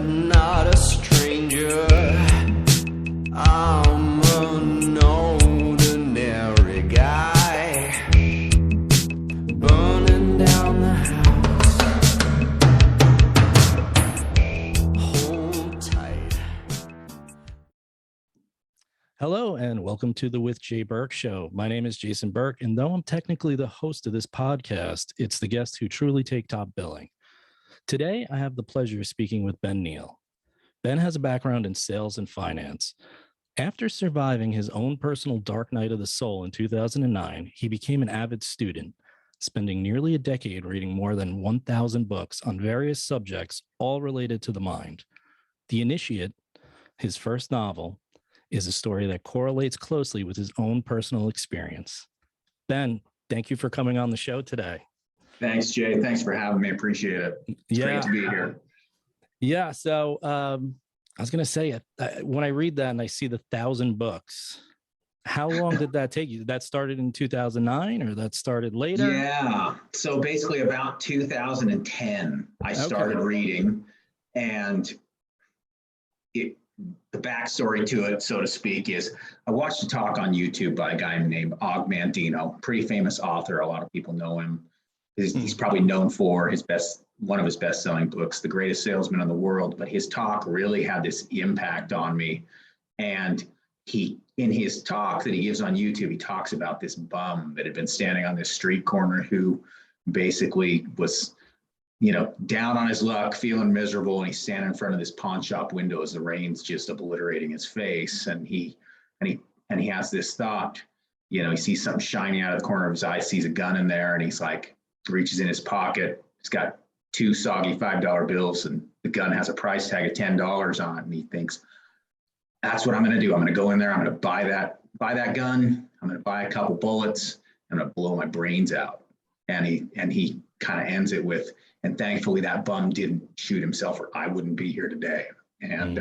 not a stranger. I'm an ordinary guy, burning down the house. Hold tight. Hello and welcome to the With Jay Burke Show. My name is Jason Burke, and though I'm technically the host of this podcast, it's the guests who truly take top billing. Today, I have the pleasure of speaking with Ben Neal. Ben has a background in sales and finance. After surviving his own personal dark night of the soul in 2009, he became an avid student, spending nearly a decade reading more than 1,000 books on various subjects, all related to the mind. The Initiate, his first novel, is a story that correlates closely with his own personal experience. Ben, thank you for coming on the show today. Thanks, Jay. Thanks for having me. Appreciate it. It's great to be here. Yeah. So I was going to say, when I read that and I see the 1,000 books, how long did that take you? Did that started in 2009 or that started later? Yeah. So basically about 2010, I started reading, and the backstory to it, so to speak, is I watched a talk on YouTube by a guy named Og Mandino, pretty famous author. A lot of people know him. He's probably known for one of his best-selling books, The Greatest Salesman in the World. But his talk really had this impact on me. And in his talk that he gives on YouTube, he talks about this bum that had been standing on this street corner who basically was, down on his luck, feeling miserable, and he's standing in front of this pawn shop window as the rain's just obliterating his face. And he has this thought, he sees something shining out of the corner of his eye, sees a gun in there, and he's like, reaches in his pocket. He's got 2 soggy $5 bills, and the gun has a price tag of $10 on it. And he thinks, that's what I'm going to do. I'm going to go in there. I'm going to buy that gun. I'm going to buy a couple bullets. I'm going to blow my brains out. And he kind of ends it with, and thankfully that bum didn't shoot himself, or I wouldn't be here today. And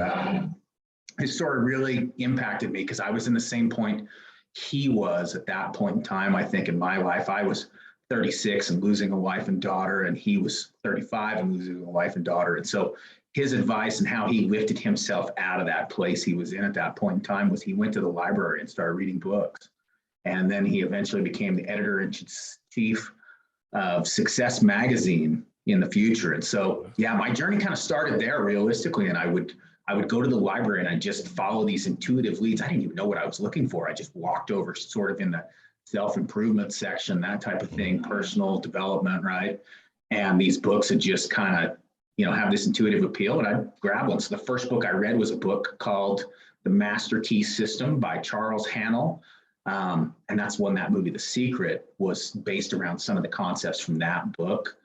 it sort of really impacted me because I was in the same point he was at that point in time. I think in my life, I was 36 and losing a wife and daughter, and he was 35 and losing a wife and daughter. And so his advice and how he lifted himself out of that place he was in at that point in time was he went to the library and started reading books. And then he eventually became the editor-in-chief of Success Magazine in the future. And so, yeah, my journey kind of started there realistically. And I would go to the library and I just follow these intuitive leads. I didn't even know what I was looking for. I just walked over sort of in the self-improvement section, that type of thing, personal development, right? And these books had just kind of, have this intuitive appeal, and I'd grab one. So the first book I read was a book called The Master Key System by Charles Hannell. And that's when that movie, The Secret, was based around some of the concepts from that book.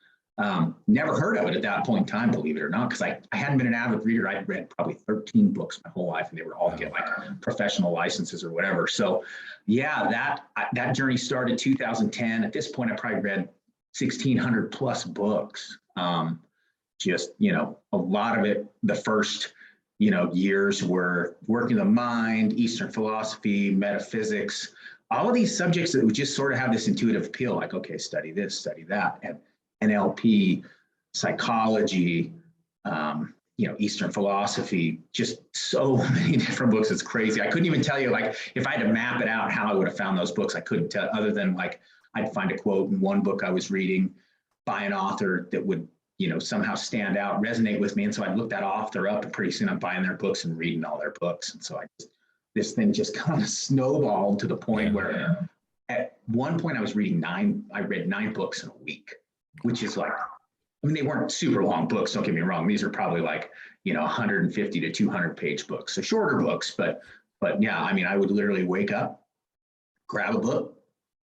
Never heard of it at that point in time, believe it or not, because I hadn't been an avid reader. I'd read probably 13 books my whole life, and they were all get like professional licenses or whatever. So yeah, that journey started 2010. At this point, I probably read 1,600 plus books. A lot of it, the first, years were working the mind, Eastern philosophy, metaphysics, all of these subjects that would just sort of have this intuitive appeal, like, okay, study this, study that, and NLP, psychology, Eastern philosophy, just so many different books. It's crazy. I couldn't even tell you, like, if I had to map it out, how I would have found those books. I couldn't tell, other than like, I'd find a quote in one book I was reading by an author that would, somehow stand out, resonate with me. And so I'd look that author up, and pretty soon I'm buying their books and reading all their books. And so this thing just kind of snowballed to the point where at one point I read 9 books in a week, which is like, they weren't super long books, don't get me wrong. These are probably like, 150 to 200 page books. So shorter books, but yeah, I would literally wake up, grab a book,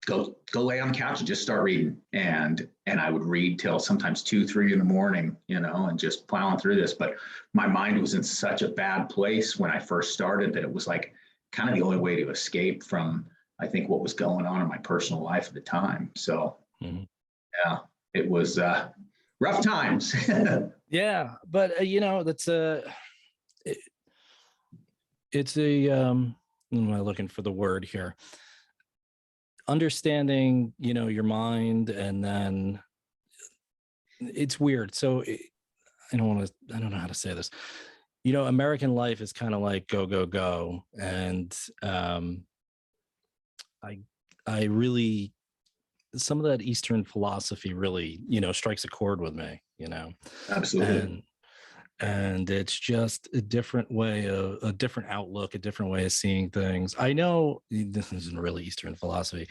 go lay on the couch and just start reading. And I would read till sometimes 2, 3 in the morning, and just plowing through this. But my mind was in such a bad place when I first started that it was like kind of the only way to escape from, I think, what was going on in my personal life at the time. So yeah, it was rough times. Yeah. But, that's it's a, I'm looking for the word here. Understanding, your mind, and then it's weird. So I don't know how to say this. American life is kind of like go, go, go. And I really, some of that Eastern philosophy really, strikes a chord with me, Absolutely. and it's just a different way, a different outlook, a different way of seeing things. I know this isn't really Eastern philosophy.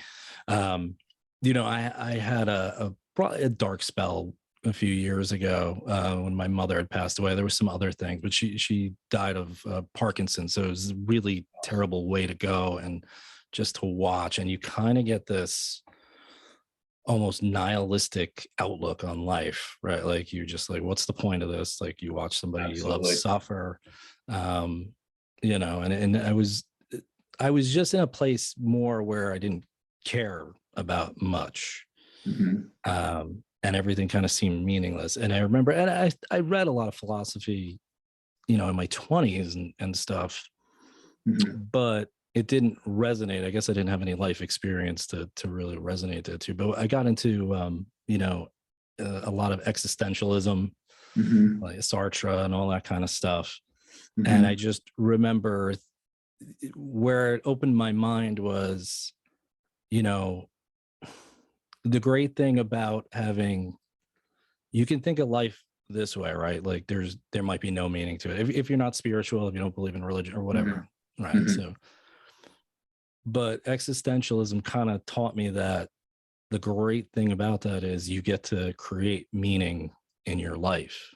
I had probably a dark spell a few years ago when my mother had passed away. There was some other things, but she died of Parkinson's. So it was a really terrible way to go, and just to watch, and you kind of get this almost nihilistic outlook on life, right? Like you're just like, what's the point of this? Like you watch somebody you love Absolutely. suffer, and I was just in a place more where I didn't care about much. Mhm. And everything kind of seemed meaningless. And I remember, and I read a lot of philosophy, in my 20s and stuff, Mhm. but it didn't resonate. I guess I didn't have any life experience to really resonate that too. But I got into, a lot of existentialism, Mhm. like Sartre and all that kind of stuff. And I Mhm. just remember where it opened my mind was, the great thing about you can think of life this way, right? Like there might be no meaning to it if you're not spiritual, if you don't believe in religion or whatever, Mhm. right? Mhm. So, but existentialism kind of taught me that the great thing about that is you get to create meaning in your life,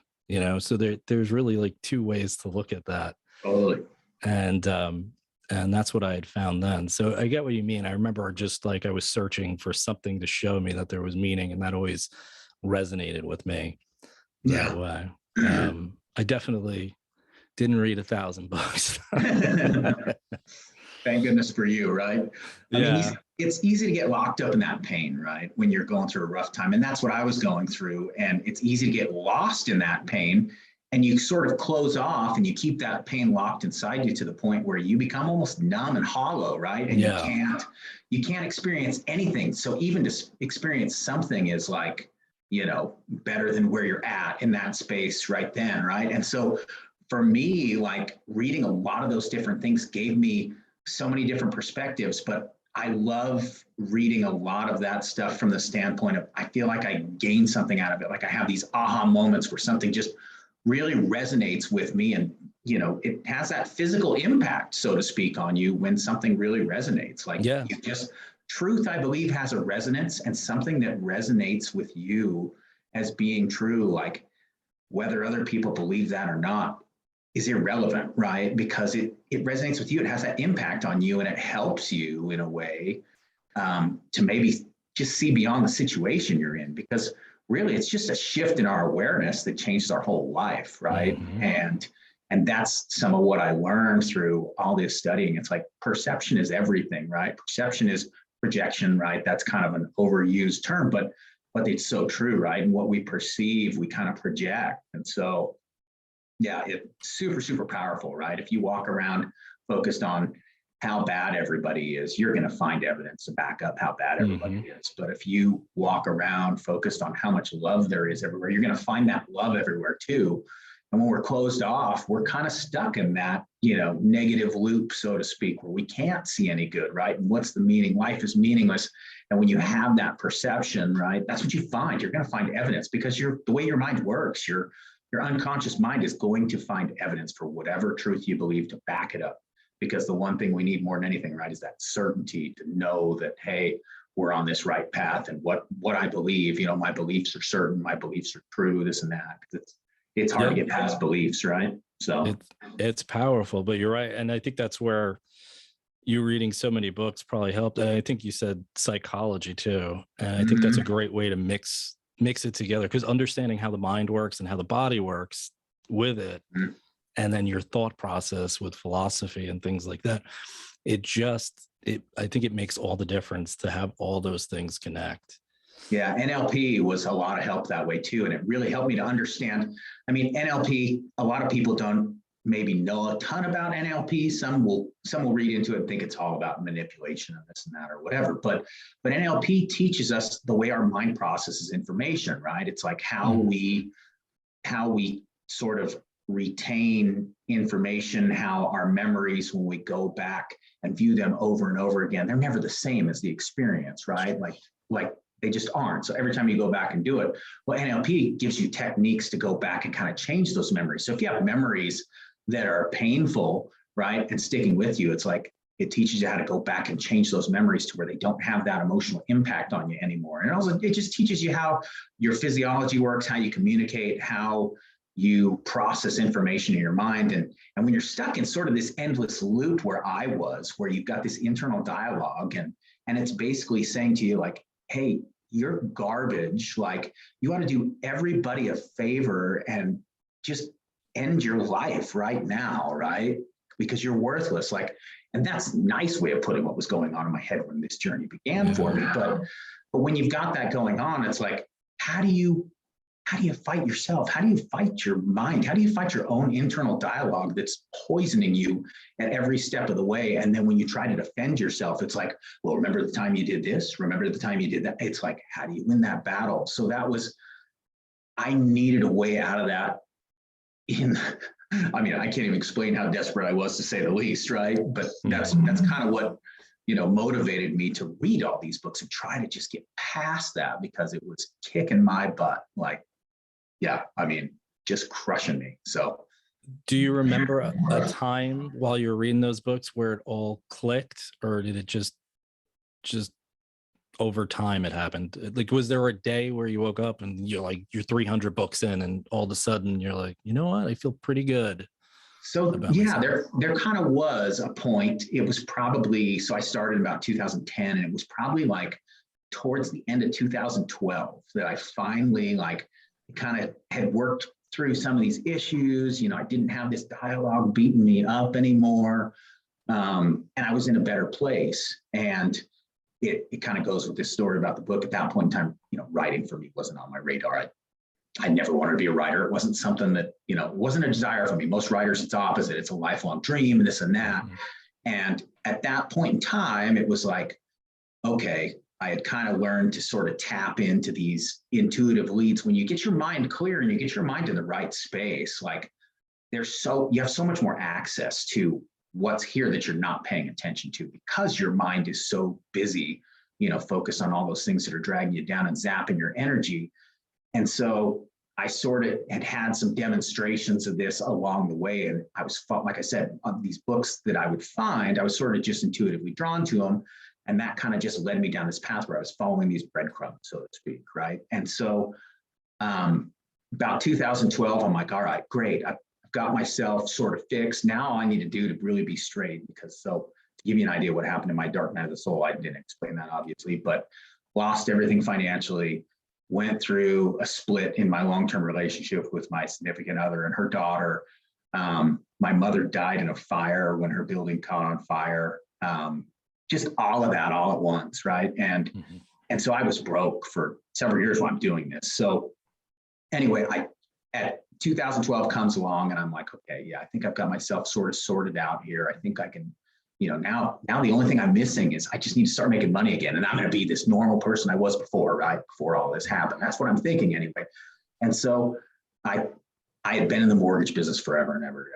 so there's really like two ways to look at that. Totally. And that's what I had found then. So I get what you mean. I remember just like I was searching for something to show me that there was meaning, and that always resonated with me that Yeah. way. I definitely didn't read 1,000 books. Thank goodness for you, right? I mean, Yeah. it's easy to get locked up in that pain, right? When you're going through a rough time. And that's what I was going through. And it's easy to get lost in that pain. And you sort of close off and you keep that pain locked inside you to the point where you become almost numb and hollow, right? And Yeah. you can't experience anything. So even to experience something is like, better than where you're at in that space right then, right? And so for me, like reading a lot of those different things gave me so many different perspectives, but I love reading a lot of that stuff from the standpoint of I feel like I gain something out of it. Like I have these aha moments where something just really resonates with me, and it has that physical impact, so to speak, on you when something really resonates. Like Yeah. you just truth, I believe, has a resonance, and something that resonates with you as being true, like whether other people believe that or not is irrelevant, right? Because it resonates with you. It has that impact on you, and it helps you in a way to maybe just see beyond the situation you're in. Because really, it's just a shift in our awareness that changes our whole life, right? Mm-hmm. And that's some of what I learned through all this studying. It's like perception is everything, right? Perception is projection, right? That's kind of an overused term, but it's so true, right? And what we perceive, we kind of project. And so yeah, it's super, super powerful, right? If you walk around focused on how bad everybody is, you're going to find evidence to back up how bad everybody Mm-hmm. is. But if you walk around focused on how much love there is everywhere, you're going to find that love everywhere too. And when we're closed off, we're kind of stuck in that, negative loop, so to speak, where we can't see any good, right? And what's the meaning? Life is meaningless. And when you have that perception, right, that's what you find. You're going to find evidence because the way your mind works, your unconscious mind is going to find evidence for whatever truth you believe to back it up. Because the one thing we need more than anything, right, is that certainty to know that, hey, we're on this right path. And what I believe, my beliefs are certain, my beliefs are true, this and that. It's hard to Yeah. get past beliefs, right? So It's powerful, but you're right. And I think that's where you reading so many books probably helped. And I think you said psychology too. And I think that's a great way to mix it together, because understanding how the mind works and how the body works with it, Mhm. and then your thought process with philosophy and things like that, I think it makes all the difference to have all those things connect. Yeah, NLP was a lot of help that way too. And it really helped me to understand. I mean, NLP, a lot of people don't maybe know a ton about NLP. Some will read into it and think it's all about manipulation and this and that or whatever. But NLP teaches us the way our mind processes information, right? It's like how we sort of retain information, how our memories, when we go back and view them over and over again, they're never the same as the experience, right? Like they just aren't. So every time you go back and do it, well, NLP gives you techniques to go back and kind of change those memories. So if you have memories that are painful, right, and sticking with you, it's like it teaches you how to go back and change those memories to where they don't have that emotional impact on you anymore. And also it just teaches you how your physiology works, how you communicate, how you process information in your mind. And when you're stuck in sort of this endless loop where I was, where you've got this internal dialogue and it's basically saying to you like, hey, you're garbage. Like you ought to do everybody a favor and just end your life right now, right? Because you're worthless. Like, and that's a nice way of putting what was going on in my head when this journey began for me. But when you've got that going on, it's like, how do you fight yourself? How do you fight your mind? How do you fight your own internal dialogue that's poisoning you at every step of the way? And then when you try to defend yourself, it's like, well, remember the time you did this? Remember the time you did that? It's like, how do you win that battle? So that was, I needed a way out of that. I mean, I can't even explain how desperate I was, to say the least, right? But that's kind of what, motivated me to read all these books and try to just get past that, because it was kicking my butt. Like, yeah, I mean, just crushing me. So do you remember a time while you were reading those books where it all clicked, or did it just over time it happened? Like, was there a day where you woke up and you're 300 books in and all of a sudden you're like, you know what, I feel pretty good? So yeah, there kind of was a point. It was probably, so I started in about 2010, and it was probably like towards the end of 2012 that I finally kind of had worked through some of these issues. I didn't have this dialogue beating me up anymore. And I was in a better place. And it kind of goes with this story about the book. At that point in time, writing for me wasn't on my radar. I never wanted to be a writer. It wasn't something that, it wasn't a desire for me. Most writers, it's opposite. It's a lifelong dream and this and that. And at that point in time, it was like, okay, I had kind of learned to sort of tap into these intuitive leads. When you get your mind clear and you get your mind in the right space, like you have so much more access to what's here that you're not paying attention to, because your mind is so busy, focused on all those things that are dragging you down and zapping your energy. And so I sort of had some demonstrations of this along the way. And I was, like I said, on these books that I would find, I was sort of just intuitively drawn to them. And that kind of just led me down this path where I was following these breadcrumbs, so to speak, right? And so about 2012, I'm like, all right, great. I've got myself sort of fixed. Now all I need to do to really be straight, because so to give you an idea what happened in my dark night of the soul, I didn't explain that obviously, but lost everything financially, went through a split in my long-term relationship with my significant other and her daughter. My mother died in a fire when her building caught on fire. Just all of that all at once, right? And so I was broke for several years while I'm doing this. So anyway, at 2012 comes along and I'm like, okay, yeah, I think I've got myself sort of sorted out here. I think I can, now the only thing I'm missing is I just need to start making money again. And I'm going to be this normal person I was before, right? Before all this happened. That's what I'm thinking anyway. And so I had been in the mortgage business forever and ever.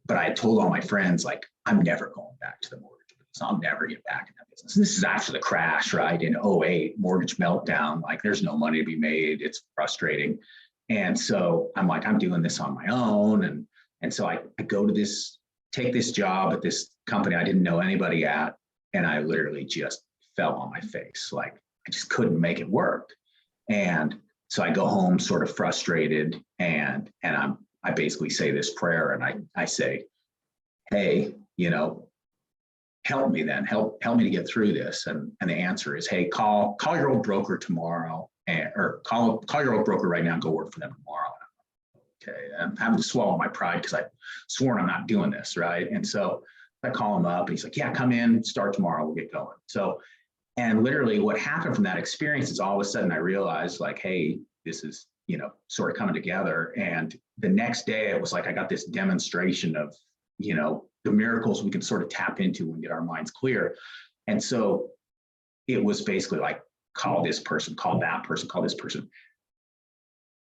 But I had told all my friends, like, I'm never going back to the mortgage business. I'll never get back in that business. And this is after the crash, right? In 2008, mortgage meltdown, like there's no money to be made. It's frustrating. And so I'm like, I'm doing this on my own. And so I go to take this job at this company I didn't know anybody at. And I literally just fell on my face. Like I just couldn't make it work. And so I go home sort of frustrated, and I basically say this prayer, and I say, hey, help me then, help me to get through this. And the answer is, hey, call your old broker tomorrow, or call your old broker right now and go work for them tomorrow. Okay, I'm having to swallow my pride because I've sworn I'm not doing this, right? And so I call him up and he's like, yeah, come in, start tomorrow, we'll get going. So, and literally what happened from that experience is all of a sudden I realized like, hey, this is, sort of coming together. And the next day it was like, I got this demonstration of, the miracles we can sort of tap into and get our minds clear. And so it was basically like, call this person, call that person, call this person.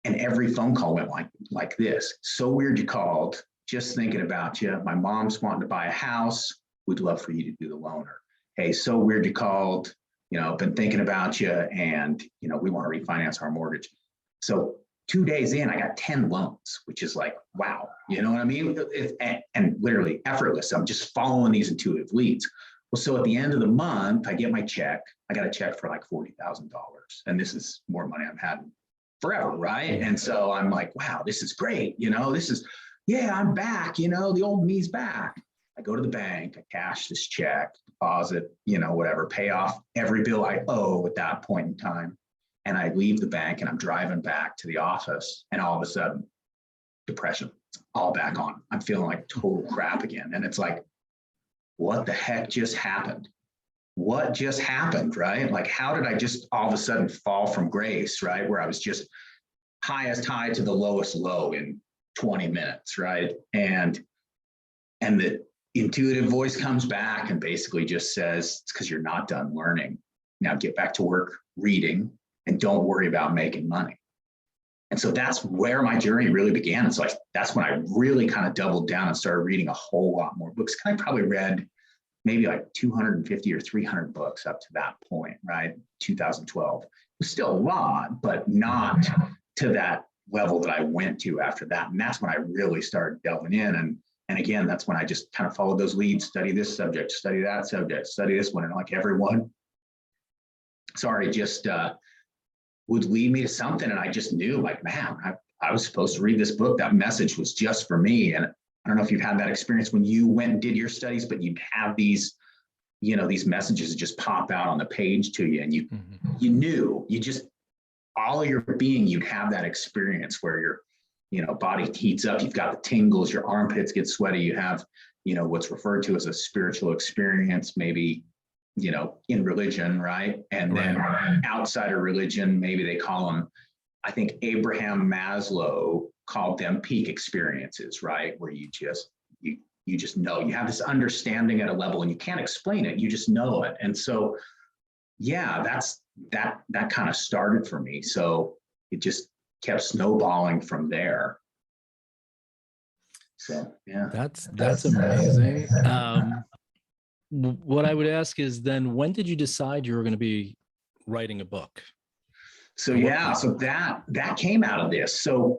And every phone call went like this. So weird you called, just thinking about you. My mom's wanting to buy a house. We'd love for you to do the loan. Or, hey, so weird you called, been thinking about you, and, we want to refinance our mortgage. So 2 days in, I got 10 loans, which is like, wow, you know what I mean? And literally effortless. I'm just following these intuitive leads. Well, so at the end of the month, I get my check. I got a check for like $40,000. And this is more money I've had forever, right? And so I'm like, wow, this is great. I'm back, the old me's back. I go to the bank, I cash this check, deposit, whatever, pay off every bill I owe at that point in time. And I leave the bank and I'm driving back to the office, and all of a sudden, depression, it's all back on. I'm feeling like total crap again. And it's like, what the heck just happened? What just happened, right? Like, how did I just all of a sudden fall from grace, right? Where I was just highest high to the lowest low in 20 minutes, right? And the intuitive voice comes back and basically just says, it's because you're not done learning. Now get back to work reading and don't worry about making money. And so that's where my journey really began. It's like, that's when I really kind of doubled down and started reading a whole lot more books. I probably read maybe like 250 or 300 books up to that point, right? 2012. It was still a lot, but not to that level that I went to after that. And that's when I really started delving in. And again, that's when I just kind of followed those leads, study this subject, study that subject, study this one. And like everyone, just would lead me to something. And I just knew, like, man, I was supposed to read this book. That message was just for me. And I don't know if you've had that experience when you went and did your studies, but you'd have these, these messages just pop out on the page to you. And you knew, all of your being, you'd have that experience where your, body heats up, you've got the tingles, your armpits get sweaty, you have, what's referred to as a spiritual experience, maybe, in religion, right? And then outside of religion, maybe they call them, I think Abraham Maslow called them peak experiences, right? Where you just know, you have this understanding at a level and you can't explain it, you just know it. And so, yeah, that kind of started for me. So it just kept snowballing from there. So, yeah. That's amazing. What I would ask is then, when did you decide you were going to be writing a book? So that came out of this. So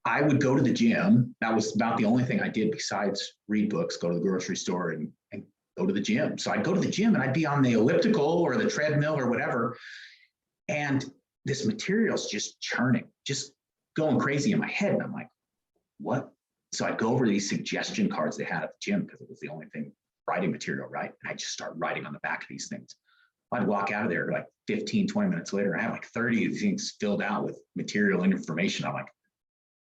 I would go to the gym. That was about the only thing I did besides read books, go to the grocery store and go to the gym. So I'd go to the gym and I'd be on the elliptical or the treadmill or whatever. And this material's just churning, just going crazy in my head. And I'm like, what? So I'd go over these suggestion cards they had at the gym because it was the only thing, writing material, right? And I just start writing on the back of these things. I'd walk out of there like 15, 20 minutes later. I have like 30 of these things filled out with material and information. I'm like,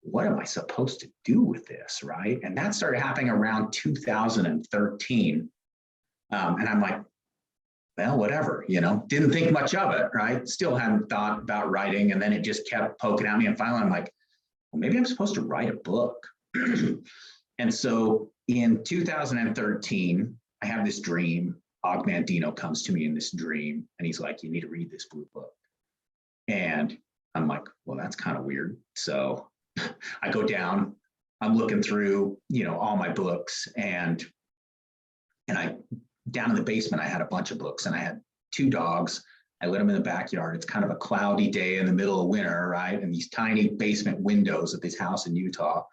what am I supposed to do with this, right? And that started happening around 2013. And I'm like, well, whatever, didn't think much of it, right? Still hadn't thought about writing. And then it just kept poking at me. And finally, I'm like, well, maybe I'm supposed to write a book. And so in 2013, I have this dream. Og Mandino comes to me in this dream and he's like, you need to read this blue book. And I'm like, well, that's kind of weird. So I go down, I'm looking through, all my books, and I, down in the basement, I had a bunch of books and I had 2 dogs. I let them in the backyard. It's kind of a cloudy day in the middle of winter, right? And these tiny basement windows at this house in Utah.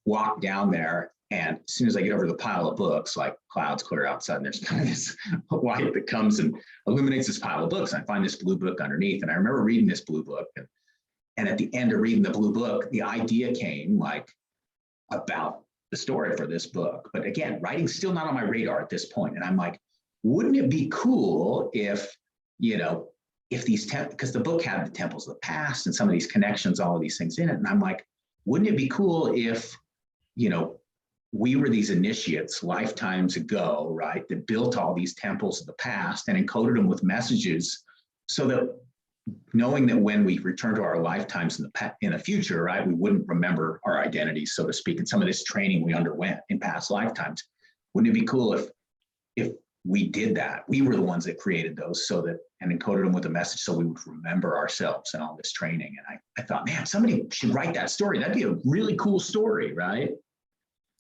Walk down there, and as soon as I get over the pile of books, like clouds clear outside, and there's kind of this light that comes and illuminates this pile of books. And I find this blue book underneath, and I remember reading this blue book, and at the end of reading the blue book, the idea came like about the story for this book. But again, writing's still not on my radar at this point. And I'm like, wouldn't it be cool if these because the book had the temples of the past and some of these connections, all of these things in it. And I'm like, wouldn't it be cool if, we were these initiates lifetimes ago, right, that built all these temples of the past and encoded them with messages, so that knowing that when we return to our lifetimes in the future, right, we wouldn't remember our identities, so to speak, and some of this training we underwent in past lifetimes. Wouldn't it be cool if we did that. We were the ones that created those and encoded them with a message so we would remember ourselves and all this training. And I thought, man, somebody should write that story. That'd be a really cool story, right?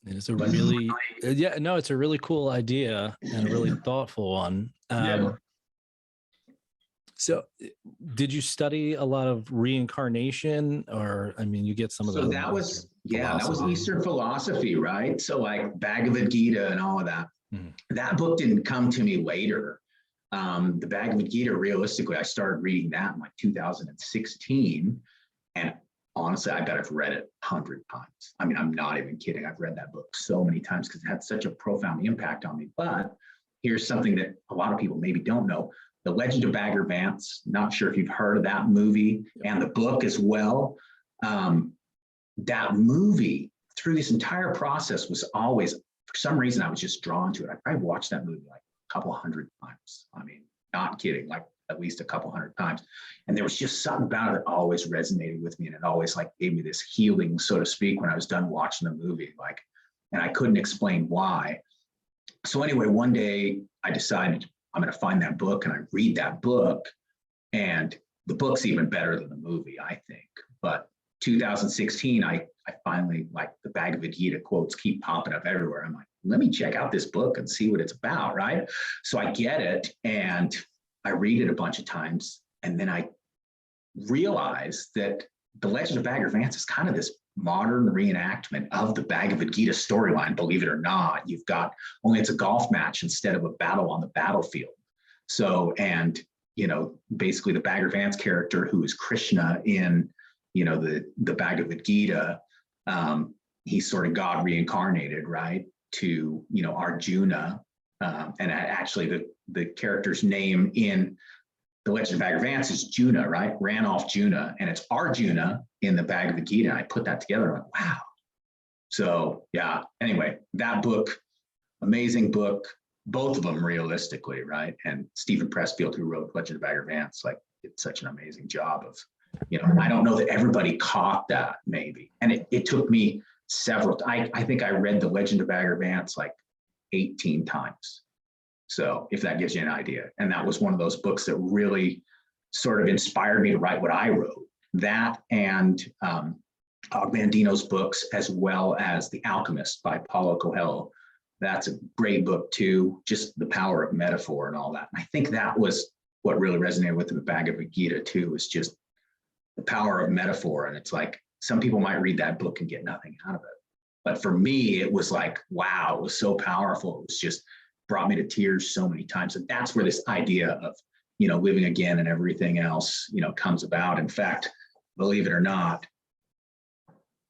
It's a really, it's a really cool idea and a really thoughtful one. So did you study a lot of reincarnation, or, I mean, you get some of So that was Eastern philosophy, right? So like Bhagavad Gita and all of that. That book didn't come to me later. The Bhagavad Gita, realistically, I started reading that in like 2016. And honestly, I bet I've read it 100 times. I mean, I'm not even kidding. I've read that book so many times because it had such a profound impact on me. But here's something that a lot of people maybe don't know. The Legend of Bagger Vance, not sure if you've heard of that movie and the book as well. That movie, through this entire process, was always, for some reason, I was just drawn to it. I probably watched that movie like a couple hundred times. I mean, not kidding, like at least a couple hundred times. And there was just something about it that always resonated with me. And it always like gave me this healing, so to speak, when I was done watching the movie. And I couldn't explain why. So anyway, one day I decided I'm going to find that book, and I read that book, and the book's even better than the movie, I think. But 2016, I finally, like, the Bhagavad Gita quotes keep popping up everywhere. I'm like, let me check out this book and see what it's about, right? So I get it, and I read it a bunch of times, and then I realize that the Legend of Bagger Vance is kind of this modern reenactment of the Bhagavad Gita storyline. Believe it or not, you've got, only it's a golf match instead of a battle on the battlefield. So, and, basically the Bagger Vance character, who is Krishna in, the Bhagavad Gita, he's sort of God reincarnated, right? To, Arjuna. And actually the character's name in the Legend of Bagger Vance is Juna, right? Ran off Juna, and it's Arjuna in the Bhagavad Gita. And I put that together. I'm like, wow. So yeah, anyway, that book, amazing book, both of them realistically, right? And Stephen Pressfield, who wrote Legend of Bagger Vance, like, did such an amazing job of, I don't know that everybody caught that maybe. And it took me I think I read the Legend of Bagger Vance like 18 times. So if that gives you an idea. And that was one of those books that really sort of inspired me to write what I wrote. That and Og Mandino's books, as well as The Alchemist by Paulo Coelho. That's a great book too, just the power of metaphor and all that. And I think that was what really resonated with the Bhagavad Gita too, was just the power of metaphor. And it's like, some people might read that book and get nothing out of it. But for me, it was like, wow, it was so powerful. It was just brought me to tears so many times. And that's where this idea of, living again and everything else, comes about. In fact, believe it or not,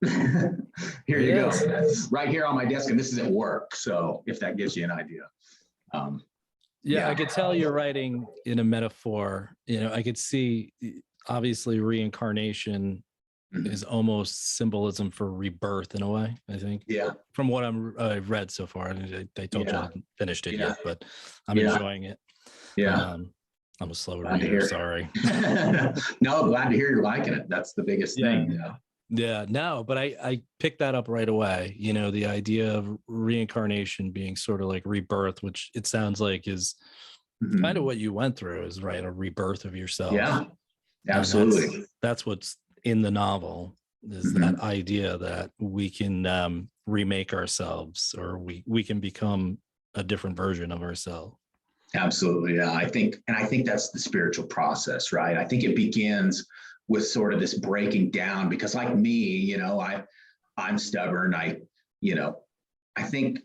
here you go, right here on my desk, and this is at work. So if that gives you an idea. I could tell you're writing in a metaphor. I could see, obviously, reincarnation is almost symbolism for rebirth in a way, I think. Yeah. From what I've read so far. I told you I haven't finished it yet, but I'm enjoying it. Yeah. I'm a slow reader, sorry. No, glad to hear you're liking it. That's the biggest thing. Yeah, no, but I picked that up right away. The idea of reincarnation being sort of like rebirth, which it sounds like is kind of what you went through, is right, a rebirth of yourself. Yeah, absolutely. That's what's in the novel, is that idea that we can remake ourselves, or we can become a different version of ourselves. Absolutely. Yeah. I think that's the spiritual process, right? I think it begins with sort of this breaking down, because like me, I'm stubborn. I think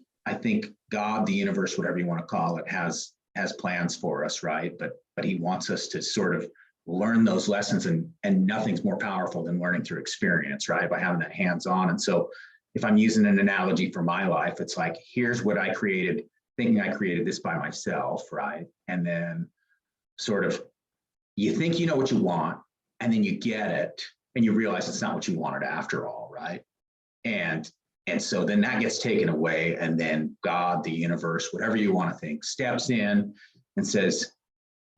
God, the universe, whatever you want to call it, has plans for us, right? But he wants us to sort of learn those lessons, and nothing's more powerful than learning through experience, right? By having that hands-on. And so if I'm using an analogy for my life, it's like, here's what I created, thinking I created this by myself, right? And then sort of, you think you know what you want, and then you get it, and you realize it's not what you wanted after all, right? And so then that gets taken away, and then God, the universe, whatever you want to think, steps in and says,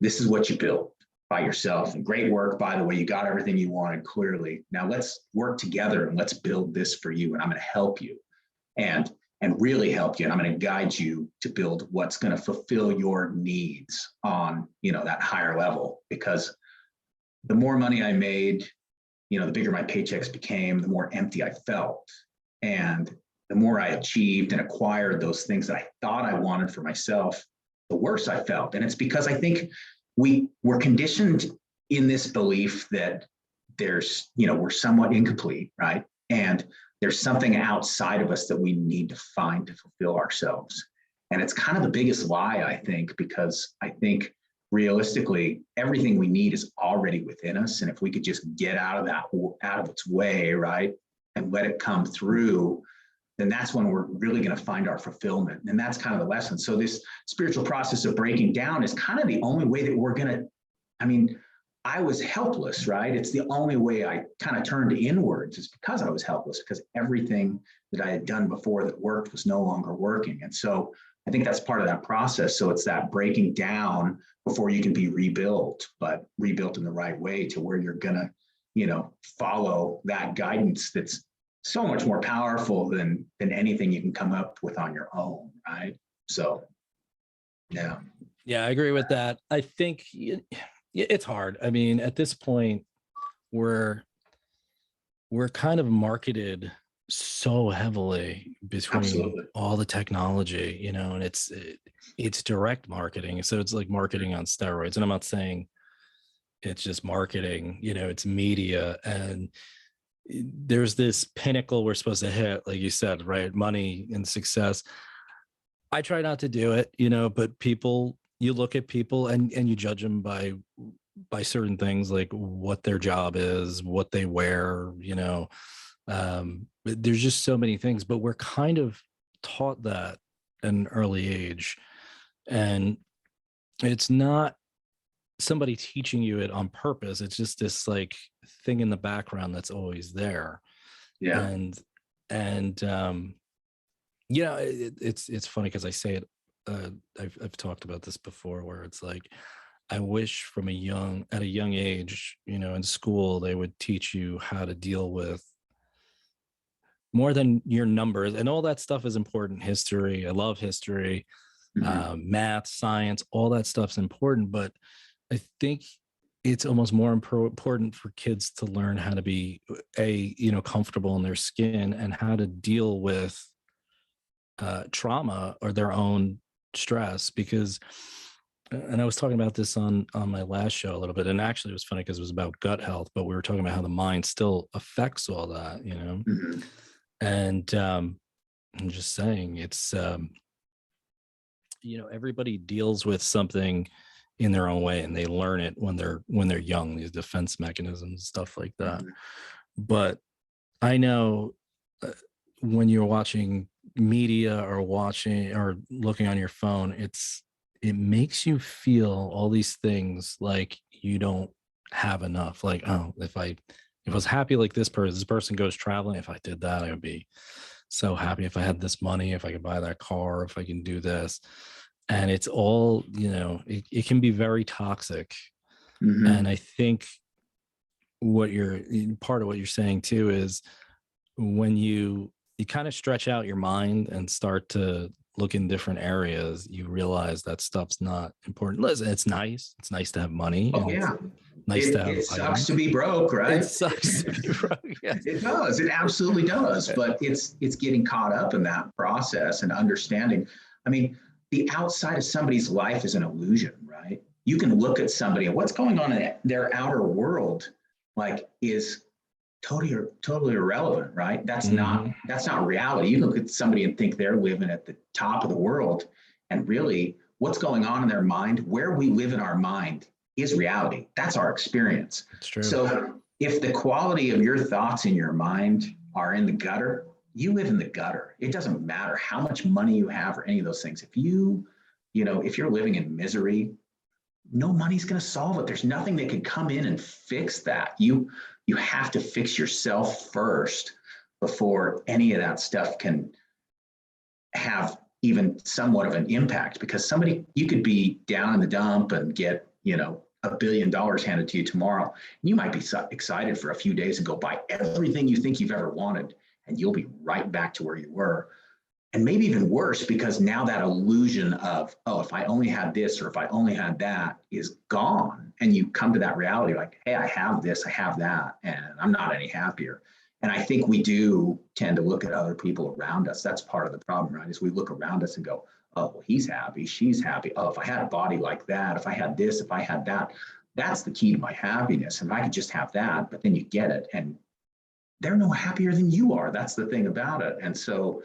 this is what you built by yourself, and great work, by the way, you got everything you wanted clearly. Now let's work together and let's build this for you, and I'm going to help you. And and really help you. And I'm going to guide you to build what's going to fulfill your needs on, that higher level. Because the more money I made, the bigger my paychecks became, the more empty I felt. And the more I achieved and acquired those things that I thought I wanted for myself, the worse I felt. And it's because I think we're conditioned in this belief that we're somewhat incomplete, right? And there's something outside of us that we need to find to fulfill ourselves. And it's kind of the biggest lie, I think, because I think realistically, everything we need is already within us. And if we could just get out of its way, right, and let it come through, then that's when we're really going to find our fulfillment. And that's kind of the lesson. So this spiritual process of breaking down is kind of the only way that we're going to, I was helpless, right? It's the only way I kind of turned inwards is because I was helpless, because everything that I had done before that worked was no longer working. And so I think that's part of that process. So it's that breaking down before you can be rebuilt, but rebuilt in the right way to where you're going to, follow that guidance that's so much more powerful than anything you can come up with on your own, right? So, yeah. Yeah, I agree with that. I think it's hard. I mean, at this point, we're kind of marketed so heavily between Absolutely. all the technology, and it's direct marketing. So it's like marketing on steroids. And I'm not saying it's just marketing, it's media, and there's this pinnacle we're supposed to hit, like you said, right? Money and success. I try not to do it, but you look at people and you judge them by certain things, like what their job is, what they wear, there's just so many things, but we're kind of taught that at an early age. And it's not somebody teaching you it on purpose. It's just this like thing in the background that's always there. Yeah. And it's funny because I say it, I've talked about this before, where it's like, I wish at a young age, in school, they would teach you how to deal with more than your numbers, and all that stuff is important. History, I love history, math, science, all that stuff's important. But I think it's almost more important for kids to learn how to be comfortable in their skin and how to deal with trauma or their own stress. Because, and I was talking about this on my last show a little bit, and actually it was funny because it was about gut health, but we were talking about how the mind still affects all that, and I'm just saying it's everybody deals with something in their own way, and they learn it when they're young, these defense mechanisms, stuff like that. But I know when you're watching media or looking on your phone, it makes you feel all these things like you don't have enough. Like, oh, if I was happy like this person goes traveling, if I did that, I would be so happy. If I had this money, if I could buy that car, if I can do this. And it's all, it can be very toxic. And I think part of what you're saying too is when you kind of stretch out your mind and start to look in different areas, you realize that stuff's not important. Listen, it's nice to have money. Oh, yeah. Nice to have it sucks items. to be broke, right? It sucks to be broke. Yeah. It does. It absolutely does. But it's getting caught up in that process and understanding. I mean, the outside of somebody's life is an illusion, right? You can look at somebody and what's going on in their outer world, like, is totally irrelevant, right? That's not reality. You look at somebody and think they're living at the top of the world, and really what's going on in their mind, where we live in our mind, is reality. That's our experience. It's true. So if the quality of your thoughts in your mind are in the gutter, you live in the gutter. It doesn't matter how much money you have or any of those things. If if you're living in misery, no money's going to solve it. There's nothing that can come in and fix that. You have to fix yourself first before any of that stuff can have even somewhat of an impact. Because you could be down in the dump and get, $1 billion handed to you tomorrow. And you might be excited for a few days and go buy everything you think you've ever wanted, and you'll be right back to where you were. And maybe even worse, because now that illusion of, oh, if I only had this or if I only had that is gone. And you come to that reality like, hey, I have this, I have that, and I'm not any happier. And I think we do tend to look at other people around us. That's part of the problem, right? Is we look around us and go, oh, well, he's happy, she's happy. Oh, if I had a body like that, if I had this, if I had that, that's the key to my happiness. And I could just have that, but then you get it and they're no happier than you are. That's the thing about it. And so,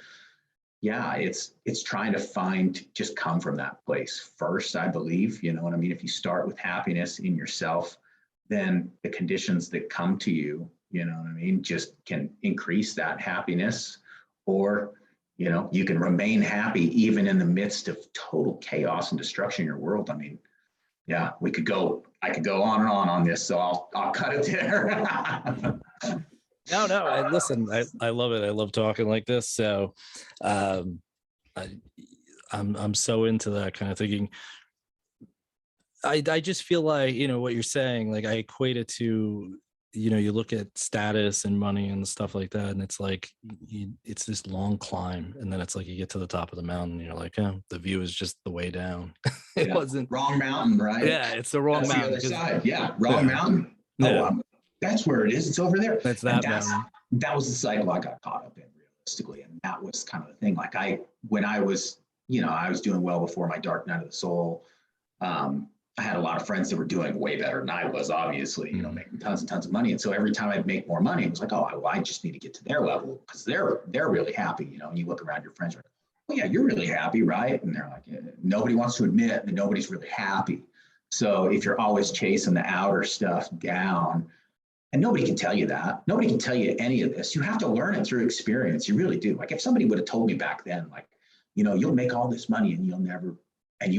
yeah, it's trying to just come from that place first, I believe. You know what I mean? If you start with happiness in yourself, then the conditions that come to you, you know what I mean, just can increase that happiness. Or, you know, you can remain happy even in the midst of total chaos and destruction in your world. I mean, yeah, I could go on this, so I'll cut it there. No, listen, I love it. I love talking like this. So I'm so into that kind of thinking. I just feel like, you know, what you're saying, like I equate it to, you know, you look at status and money and stuff like that, and it's like it's this long climb, and then it's like you get to the top of the mountain and you're like, oh, the view is just the way down. It wasn't wrong mountain, right? Yeah, it's the wrong mountain. The other side. Yeah, wrong mountain. Yeah. That's where it is. It's over there. That's that mountain. That was the cycle I got caught up in, realistically, and that was kind of the thing. Like when I was doing well before my dark night of the soul. I had a lot of friends that were doing way better than I was, obviously, you know, making tons and tons of money. And so every time I'd make more money, it was like, oh, well, I just need to get to their level because they're really happy, you know. And you look around your friends, you're like, oh yeah, you're really happy, right? And they're like, yeah. Nobody wants to admit that nobody's really happy. So if you're always chasing the outer stuff down, and nobody can tell you that, nobody can tell you any of this. You have to learn it through experience. You really do. Like if somebody would have told me back then, like, you know, you'll make all this money and you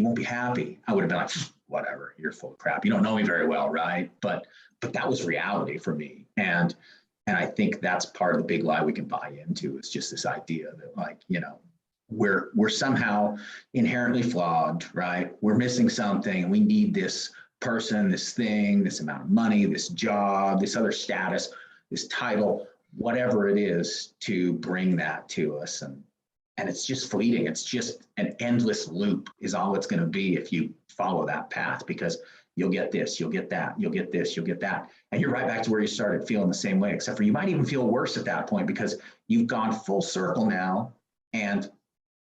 won't be happy, I would have been like, whatever, you're full of crap. You don't know me very well, right? But that was reality for me. And I think that's part of the big lie we can buy into, is just this idea that, like, you know, we're somehow inherently flawed, right? We're missing something and we need this person, this thing, this amount of money, this job, this other status, this title, whatever it is, to bring that to us. And it's just fleeting. It's just an endless loop is all it's going to be if you follow that path, because you'll get this, you'll get that, you'll get this, you'll get that. And you're right back to where you started, feeling the same way, except for you might even feel worse at that point because you've gone full circle now and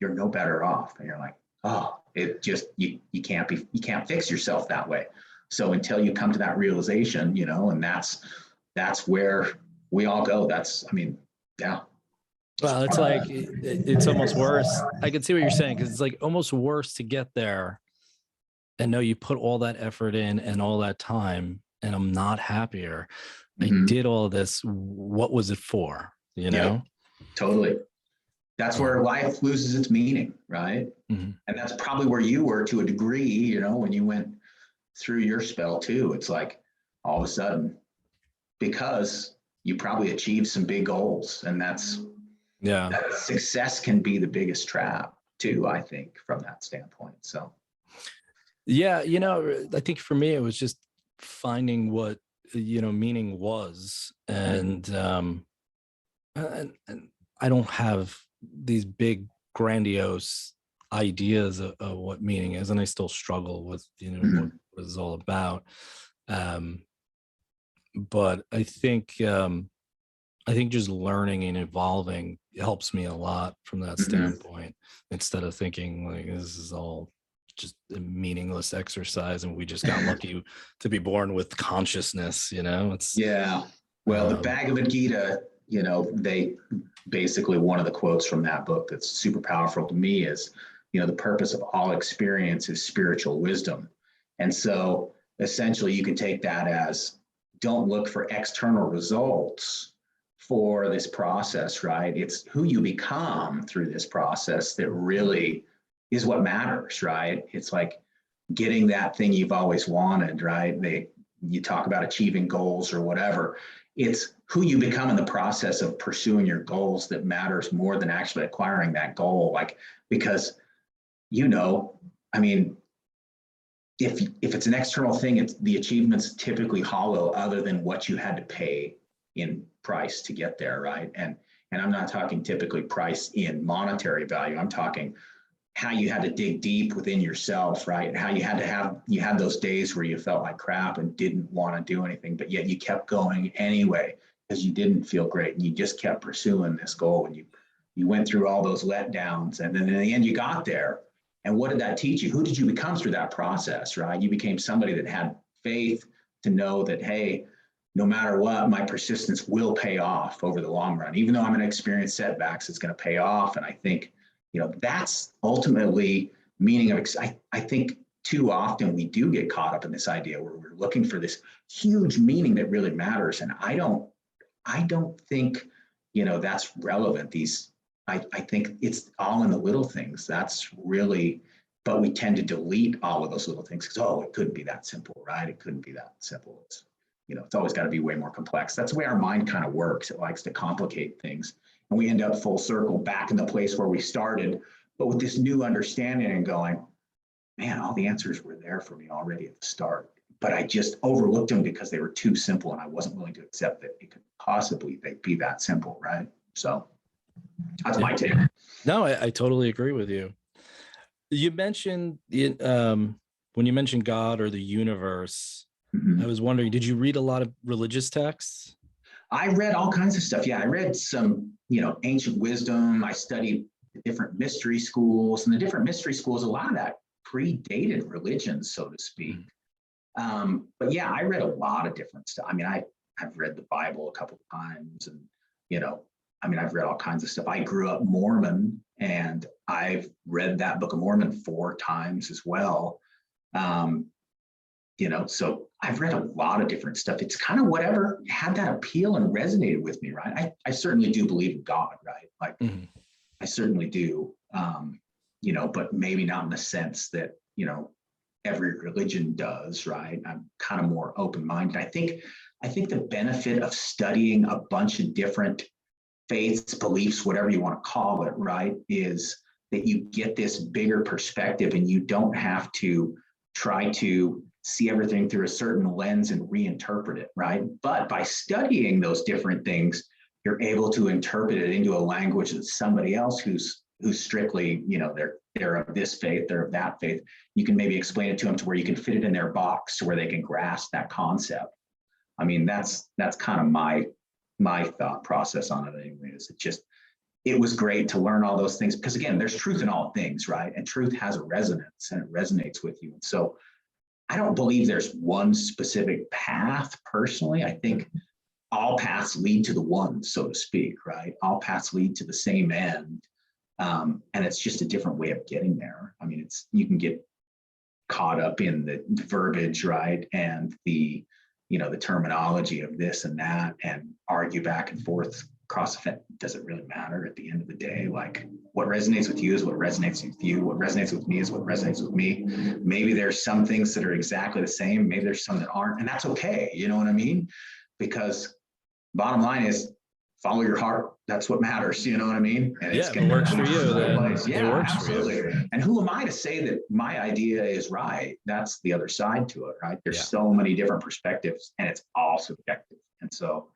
you're no better off. And you're like, oh, it just, you can't fix yourself that way. So until you come to that realization, you know, and that's where we all go. Yeah. Well, it's like, it's almost worse. I can see what you're saying, because it's like almost worse to get there and know you put all that effort in and all that time, and I'm not happier. I did all this. What was it for? You know? Yeah, totally. That's where life loses its meaning, right? And that's probably where you were to a degree, you know, when you went through your spell too. It's like all of a sudden, because you probably achieved some big goals, and that success can be the biggest trap too, I think, from that standpoint. So yeah, you know, I think for me it was just finding what, you know, meaning was, and I don't have these big grandiose ideas of what meaning is, and I still struggle with, you know, what it's all about. But I think just learning and evolving helps me a lot from that standpoint, instead of thinking like this is all just a meaningless exercise and we just got lucky to be born with consciousness, you know. It's well, the Bhagavad Gita, you know, they basically, one of the quotes from that book that's super powerful to me is, you know, the purpose of all experience is spiritual wisdom. And so essentially you can take that as, don't look for external results for this process, right? It's who you become through this process that really is what matters, right? It's like getting that thing you've always wanted, right? You talk about achieving goals or whatever. It's who you become in the process of pursuing your goals that matters more than actually acquiring that goal. Like, because, you know, I mean, if it's an external thing, the achievement's typically hollow, other than what you had to pay in price to get there, right? And And I'm not talking typically price in monetary value. I'm talking how you had to dig deep within yourself, right? How you had those days where you felt like crap and didn't want to do anything, but yet you kept going anyway because you didn't feel great and you just kept pursuing this goal, and you went through all those letdowns, and then in the end you got there. And what did that teach you? Who did you become through that process, right? You became somebody that had faith to know that, hey, no matter what, my persistence will pay off over the long run. Even though I'm going to experience setbacks, it's going to pay off. And I think, that's ultimately meaning of, I think too often we do get caught up in this idea where we're looking for this huge meaning that really matters. And I don't think, that's relevant. I think it's all in the little things. That's really, but we tend to delete all of those little things because, it couldn't be that simple, right? It couldn't be that simple. It's always got to be way more complex. That's the way our mind kind of works. It likes to complicate things. And we end up full circle back in the place where we started, but with this new understanding and going, man, all the answers were there for me already at the start, but I just overlooked them because they were too simple and I wasn't willing to accept that it could possibly be that simple, right? So that's my take. No, I totally agree with you. You mentioned it, when you mentioned God or the universe, I was wondering, did you read a lot of religious texts? I read all kinds of stuff. Yeah, I read some, ancient wisdom. I studied the different mystery schools, and the different mystery schools, a lot of that predated religion, so to speak. But yeah, I read a lot of different stuff. I mean, I've read the Bible a couple of times, and, I've read all kinds of stuff. I grew up Mormon, and I've read that Book of Mormon 4 times as well. So I've read a lot of different stuff. It's kind of whatever had that appeal and resonated with me, right? I certainly do believe in God, right? Like I certainly do, but maybe not in the sense that, every religion does, right? I'm kind of more open-minded. I think the benefit of studying a bunch of different faiths, beliefs, whatever you want to call it, right, is that you get this bigger perspective and you don't have to try to see everything through a certain lens and reinterpret it, right? But by studying those different things, you're able to interpret it into a language that somebody else who's strictly, they're of this faith, they're of that faith. You can maybe explain it to them to where you can fit it in their box to where they can grasp that concept. I mean, that's kind of my thought process on it anyways. It was great to learn all those things because, again, there's truth in all things, right? And truth has a resonance and it resonates with you. And so I don't believe there's one specific path personally. I think all paths lead to the one, so to speak, right? All paths lead to the same end. And it's just a different way of getting there. I mean, you can get caught up in the verbiage, right? And the terminology of this and that and argue back and forth across the fence. Does it really matter at the end of the day? Like what resonates with you is what resonates with you. What resonates with me is what resonates with me. Maybe there's some things that are exactly the same. Maybe there's some that aren't, and that's okay. You know what I mean? Because bottom line is follow your heart. That's what matters. You know what I mean? And if it works for you, then yeah, it works absolutely. for you. And who am I to say that my idea is right? That's the other side to it, right? There's so many different perspectives and it's all subjective. And so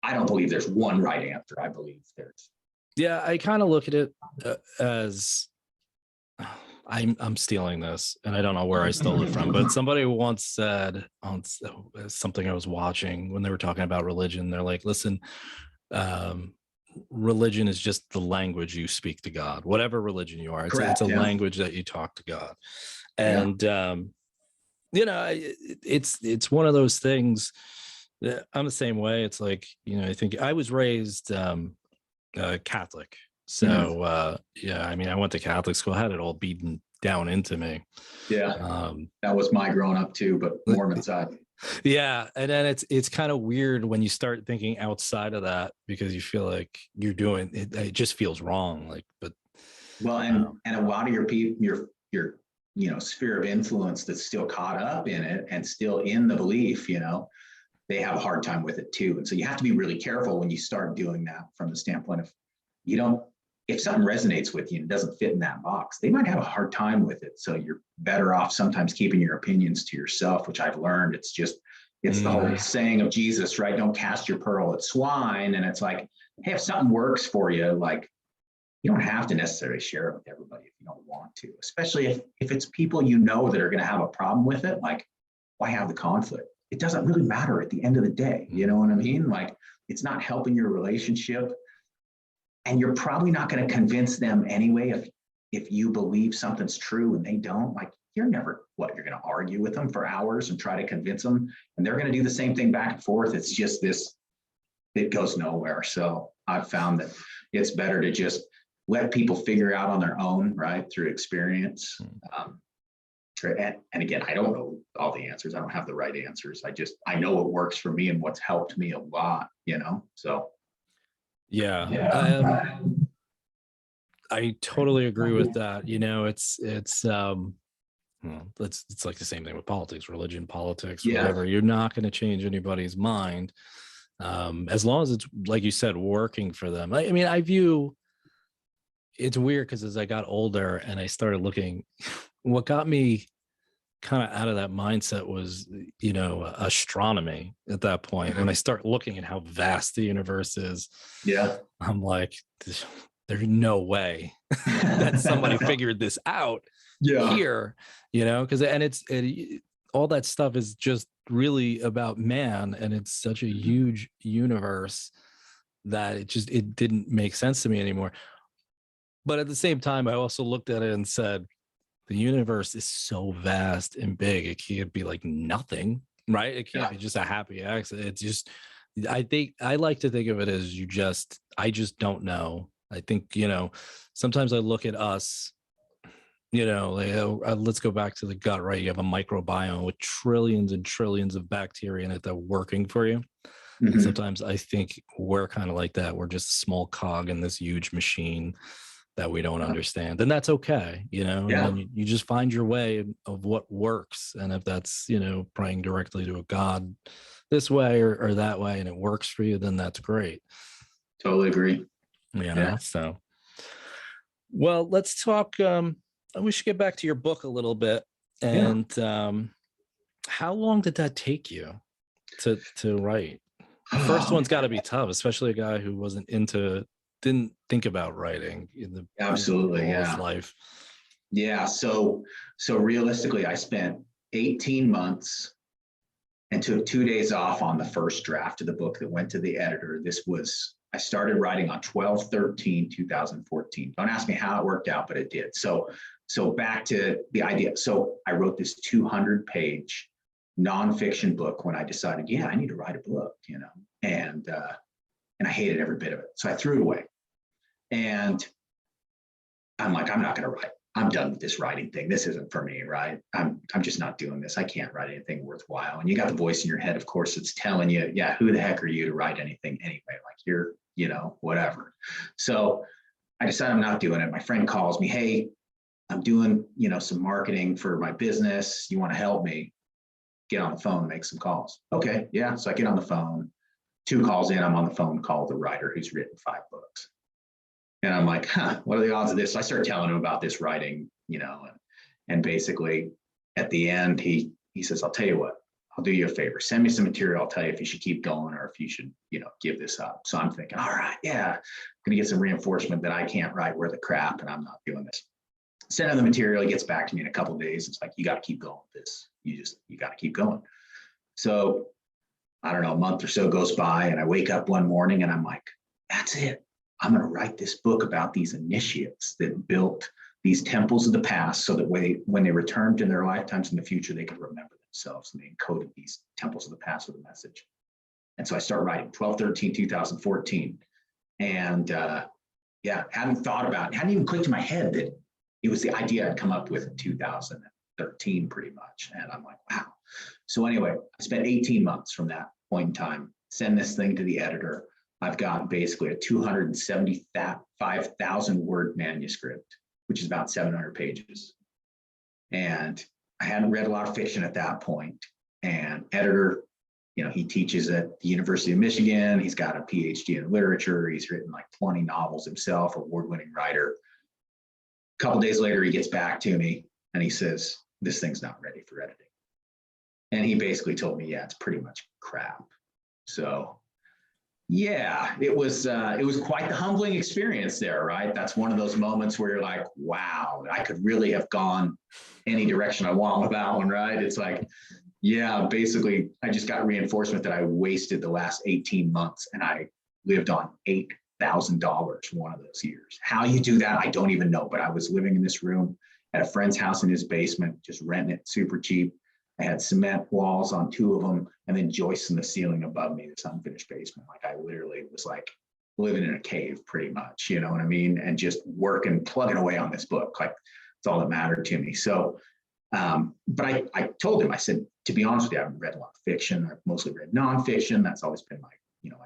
I don't believe there's one right answer. I believe there's. Yeah, I kind of look at it as I'm stealing this, and I don't know where I stole it from, but somebody once said on something I was watching when they were talking about religion, they're like, listen, religion is just the language you speak to God, whatever religion you are. It's a language that you talk to God. And, it's one of those things. I'm the same way. It's like, I think I was raised Catholic. So, I mean, I went to Catholic school, I had it all beaten down into me. Yeah. That was my growing up too, but Mormon side. Yeah. And then it's kind of weird when you start thinking outside of that because you feel like you're doing it. It just feels wrong. And a lot of your people, your sphere of influence that's still caught up in it and still in the belief, they have a hard time with it too. And so you have to be really careful when you start doing that from the standpoint of if something resonates with you and doesn't fit in that box, they might have a hard time with it. So you're better off sometimes keeping your opinions to yourself, which I've learned. It's the whole saying of Jesus, right? Don't cast your pearl at swine. And it's like, hey, if something works for you, like you don't have to necessarily share it with everybody if you don't want to, especially if it's people you know that are going to have a problem with it. Like, why have the conflict? It doesn't really matter at the end of the day. You know what I mean? Like, it's not helping your relationship. And you're probably not going to convince them anyway if you believe something's true and they don't. Like, you're never, you're going to argue with them for hours and try to convince them, and they're going to do the same thing back and forth. It's just this, it goes nowhere. So I've found that it's better to just let people figure out on their own, right, through experience. And again, I don't know all the answers. I don't have the right answers. I know what works for me and what's helped me a lot, so. Yeah. I totally agree with that. It's like the same thing with politics, religion, politics, whatever. You're not going to change anybody's mind as long as it's, like you said, working for them. I mean, I view it's weird because as I got older and I started looking, what got me kind of out of that mindset was, astronomy at that point. When I start looking at how vast the universe is, I'm like, there's no way that somebody figured this out here, because all that stuff is just really about man, and it's such a huge universe that it didn't make sense to me anymore. But at the same time, I also looked at it and said, the universe is so vast and big, it can't be like nothing, right? It can't be just a happy accident. It's just, I like to think of it as I just don't know. I think, sometimes I look at us, let's go back to the gut, right? You have a microbiome with trillions and trillions of bacteria in it that are working for you. And sometimes I think we're kind of like that. We're just a small cog in this huge machine that we don't understand. And that's okay, and then you just find your way of what works. And if that's, praying directly to a God this way or that way, and it works for you, then that's great. Totally agree. So, well, let's talk. We should get back to your book a little bit. And how long did that take you to write? The first one's got to be tough, especially a guy who didn't think about writing in the his life. So realistically, I spent 18 months and took 2 days off on the first draft of the book that went to the editor. I started writing on 12/13/2014. Don't ask me how it worked out, but it did. So back to the idea. So I wrote this 200-page nonfiction book when I decided, I need to write a book, and I hated every bit of it. So I threw it away. And I'm like, I'm not going to write. I'm done with this writing thing. This isn't for me, right? I'm just not doing this. I can't write anything worthwhile. And you got the voice in your head, of course, it's telling you, who the heck are you to write anything anyway? Like, you're, whatever. So I decided I'm not doing it. My friend calls me, hey, I'm doing, some marketing for my business. You want to help me? Get on the phone, make some calls. Okay, yeah. So I get on the phone. 2 calls in, I'm on the phone, call the writer who's written 5 books. And I'm like, what are the odds of this? So I start telling him about this writing, and basically at the end, he says, I'll tell you what, I'll do you a favor. Send me some material. I'll tell you if you should keep going or if you should, give this up. So I'm thinking, all right, I'm going to get some reinforcement that I can't write worth of crap and I'm not doing this. Send him the material. He gets back to me in a couple of days. It's like, you got to keep going with this. You got to keep going. So I don't know, a month or so goes by and I wake up one morning and I'm like, that's it. I'm going to write this book about these initiates that built these temples of the past so that when they returned in their lifetimes in the future, they could remember themselves, and they encoded these temples of the past with a message. And so I start writing 12/13/2014. And hadn't thought about it, hadn't even clicked in my head that it was the idea I'd come up with in 2013 pretty much. And I'm like, wow. So anyway, I spent 18 months from that point in time, send this thing to the editor. I've got basically a 275,000 word manuscript, which is about 700 pages. And I hadn't read a lot of fiction at that point. And editor, he teaches at the University of Michigan. He's got a PhD in literature. He's written like 20 novels himself, award-winning writer. A couple days later, he gets back to me and he says, this thing's not ready for editing. And he basically told me, it's pretty much crap. So Yeah, it was quite the humbling experience there, right? That's one of those moments where you're like, wow, I could really have gone any direction I want with that one, right? It's like, yeah, basically, I just got reinforcement that I wasted the last 18 months and I lived on $8,000 one of those years. How you do that, I don't even know, but I was living in this room at a friend's house in his basement, just renting it super cheap. I had cement walls on 2 of them and then joists in the ceiling above me, this unfinished basement. Like I literally was like living in a cave pretty much, you know what I mean? And just working, plugging away on this book. Like it's all that mattered to me. So but I told him, I said, to be honest with you, I haven't read a lot of fiction. I've mostly read nonfiction. That's always been my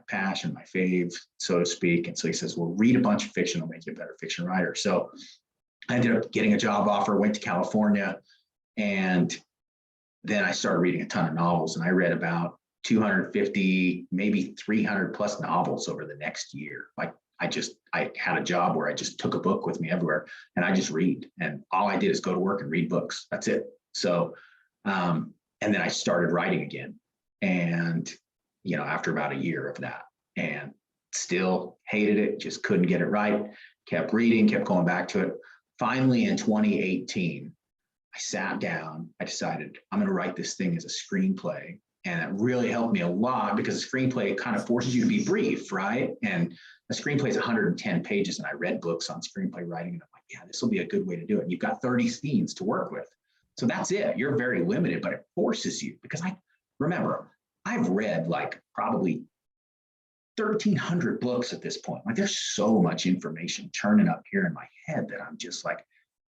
passion, my fave, so to speak. And so he says, well, read a bunch of fiction. It'll make you a better fiction writer. So I ended up getting a job offer, went to California, and then I started reading a ton of novels. And I read about 250, maybe 300 plus novels over the next year. Like I had a job where I just took a book with me everywhere and I just read. And all I did is go to work and read books. That's it. So, and then I started writing again. And, after about a year of that, and still hated it, just couldn't get it right, kept reading, kept going back to it. Finally, in 2018, I sat down, I decided I'm going to write this thing as a screenplay. And it really helped me a lot because a screenplay kind of forces you to be brief, right? And a screenplay is 110 pages. And I read books on screenplay writing and I'm like, yeah, this will be a good way to do it. And you've got 30 scenes to work with. So that's it. You're very limited, but it forces you because I've read like probably 1,300 books at this point. Like there's so much information churning up here in my head that I'm just like,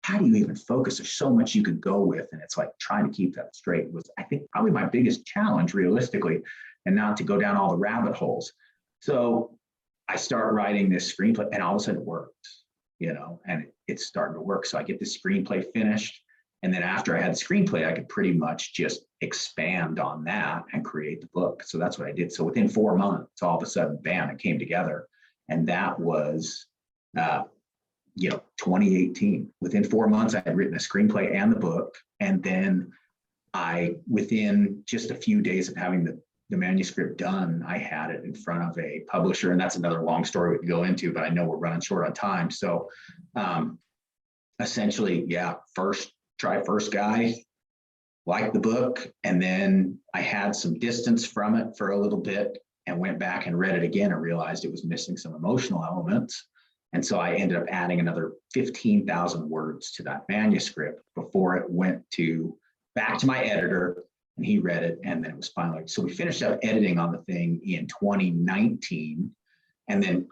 how do you even focus? There's so much you could go with. And it's like trying to keep that straight was, I think, probably my biggest challenge realistically, and not to go down all the rabbit holes. So I start writing this screenplay and all of a sudden it works, and it's starting to work. So I get this screenplay finished. And then after I had the screenplay, I could pretty much just expand on that and create the book. So that's what I did. So within 4 months, all of a sudden, bam, it came together. And that was, 2018. Within 4 months, I had written a screenplay and the book. And then within just a few days of having the manuscript done, I had it in front of a publisher. And that's another long story we could go into, but I know we're running short on time. So essentially, yeah, first guy, liked the book. And then I had some distance from it for a little bit and went back and read it again and realized it was missing some emotional elements. And so I ended up adding another 15,000 words to that manuscript before it went back to my editor, and he read it. And then it was finally, so we finished up editing on the thing in 2019. And then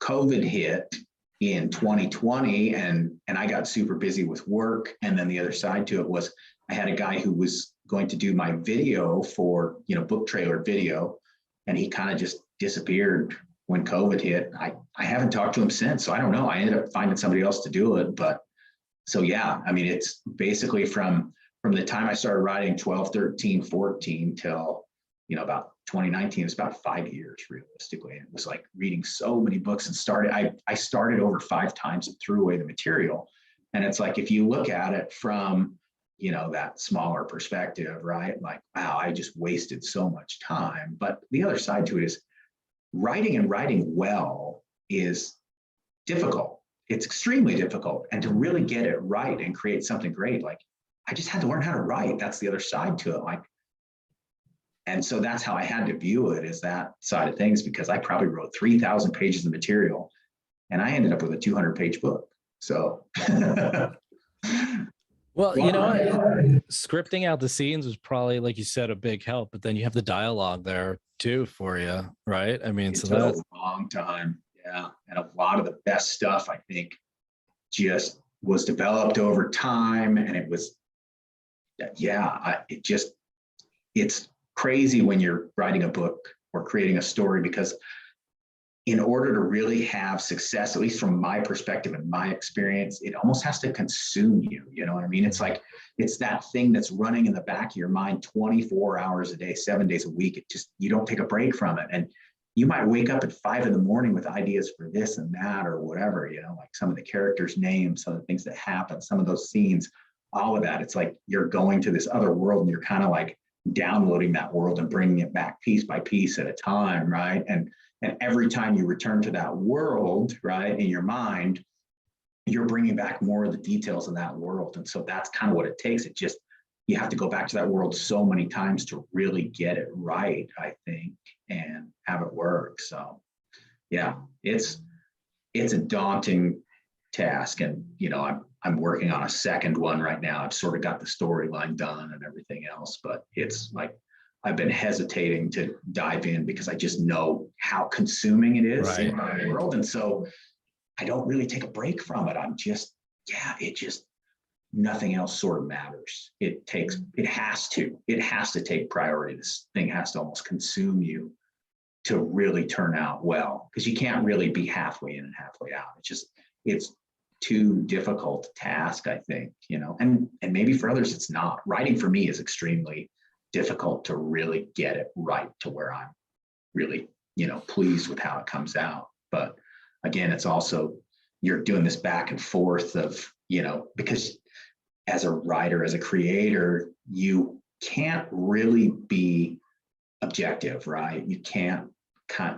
COVID hit in 2020 and I got super busy with work. And then the other side to it was I had a guy who was going to do my video for, book trailer video. And he kind of just disappeared when COVID hit. I haven't talked to him since. So I don't know. I ended up finding somebody else to do it. But so, yeah, I mean, it's basically from the time I started writing 12, 13, 14 till, about 2019, it's about 5 years realistically. And it was like reading so many books and I started over 5 times and threw away the material. And it's like, if you look at it from, that smaller perspective, right? Like, wow, I just wasted so much time. But the other side to it is writing well is difficult. It's extremely difficult. And to really get it right and create something great, like I just had to learn how to write. That's the other side to it. And so that's how I had to view it, is that side of things, because I probably wrote 3,000 pages of material and I ended up with a 200-page book. So. Well, scripting out the scenes was probably, like you said, a big help, but then you have the dialogue there too for you, right? I mean, so that's a long time. Yeah. And a lot of the best stuff, I think, just was developed over time. And it was, it's crazy when you're writing a book or creating a story, because in order to really have success, at least from my perspective and my experience, it almost has to consume you. You know what I mean? It's like, it's that thing that's running in the back of your mind 24 hours a day, 7 days a week. You don't take a break from it. And you might wake up at 5 a.m. with ideas for this and that, or whatever, like some of the characters' names, some of the things that happen, some of those scenes, all of that. It's like you're going to this other world and you're kind of like downloading that world and bringing it back piece by piece at a time, right? And And every time you return to that world, right, in your mind, you're bringing back more of the details of that world. And so that's kind of what it takes. It just, you have to go back to that world so many times to really get it right, I think, and have it work. So yeah, it's a daunting task. And, you know, I'm working on a second one right now. I've sort of got the storyline done and everything else, but it's like, I've been hesitating to dive in because I just know how consuming it is in my world. And so I don't really take a break from it. I'm just, yeah, it just, nothing else sort of matters. It has to take priority. This thing has to almost consume you to really turn out well, because you can't really be halfway in and halfway out. It's too difficult a task, I think, you know, and maybe for others, it's not. Writing for me is extremely difficult to really get it right to where I'm really, you know, pleased with how it comes out. But again, it's also, you're doing this back and forth of, you know, because as a writer, as a creator, you can't really be objective, right? You can't,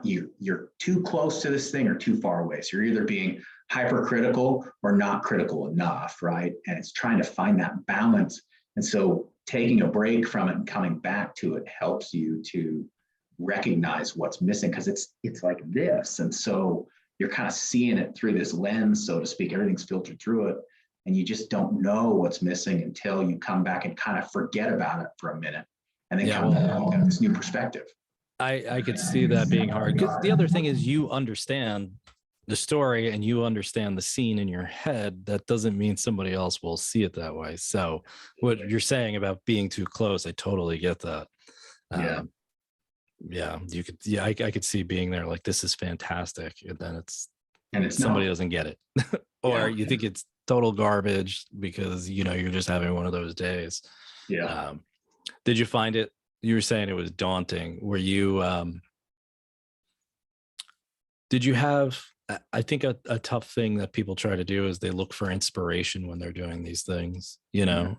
you're too close to this thing or too far away. So you're either being hypercritical or not critical enough, right? And it's trying to find that balance. And so taking a break from it and coming back to it helps you to recognize what's missing, because it's like this. And so you're kind of seeing it through this lens, so to speak. Everything's filtered through it, and you just don't know what's missing until you come back and kind of forget about it for a minute, and then come back and get this new perspective. I could see that being hard, because the other thing is, you understand the story and you understand the scene in your head. That doesn't mean somebody else will see it that way. So what you're saying about being too close, I totally get that. Yeah, you could, yeah, I could see being there like, this is fantastic, and then it's somebody doesn't get it, or you think it's total garbage because, you know, you're just having one of those days. Yeah. Did you find it, you were saying it was daunting, were you did you have, I think a tough thing that people try to do is they look for inspiration when they're doing these things, you know.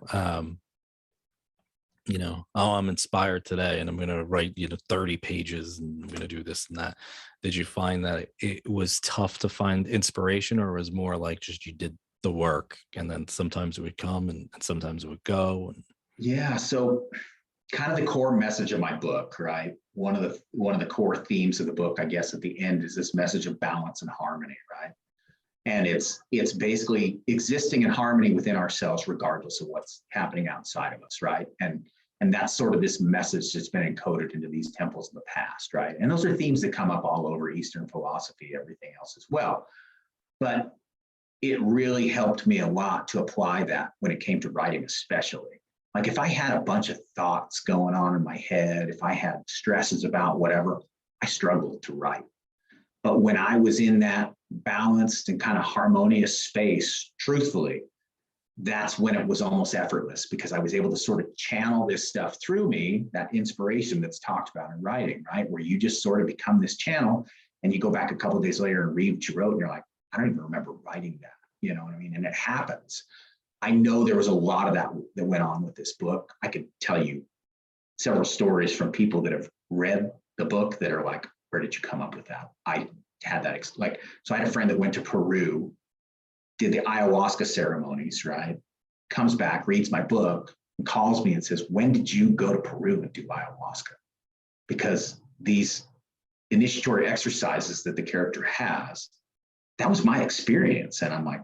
You know, oh, I'm inspired today and I'm going to write, you know, 30 pages and I'm going to do this and that. Did you find that it was tough to find inspiration, or was more like just you did the work and then sometimes it would come and sometimes it would go? Yeah. So kind of the core message of my book, right? One of the core themes of the book, I guess, at the end is this message of balance and harmony, right? And it's basically existing in harmony within ourselves, regardless of what's happening outside of us, right? And that's sort of this message that's been encoded into these temples in the past, right? And those are themes that come up all over Eastern philosophy, everything else as well. But it really helped me a lot to apply that when it came to writing, especially. Like if I had a bunch of thoughts going on in my head, if I had stresses about whatever, I struggled to write. But when I was in that balanced and kind of harmonious space, truthfully, that's when it was almost effortless, because I was able to sort of channel this stuff through me, that inspiration that's talked about in writing, right? Where you just sort of become this channel, and you go back a couple of days later and read what you wrote, and you're like, I don't even remember writing that. You know what I mean? And it happens. I know there was a lot of that went on with this book. I could tell you several stories from people that have read the book that are like, where did you come up with that? I had that, so I had a friend that went to Peru, did the ayahuasca ceremonies, right? Comes back, reads my book, and calls me and says, when did you go to Peru and do ayahuasca? Because these initiatory exercises that the character has, that was my experience. And I'm like,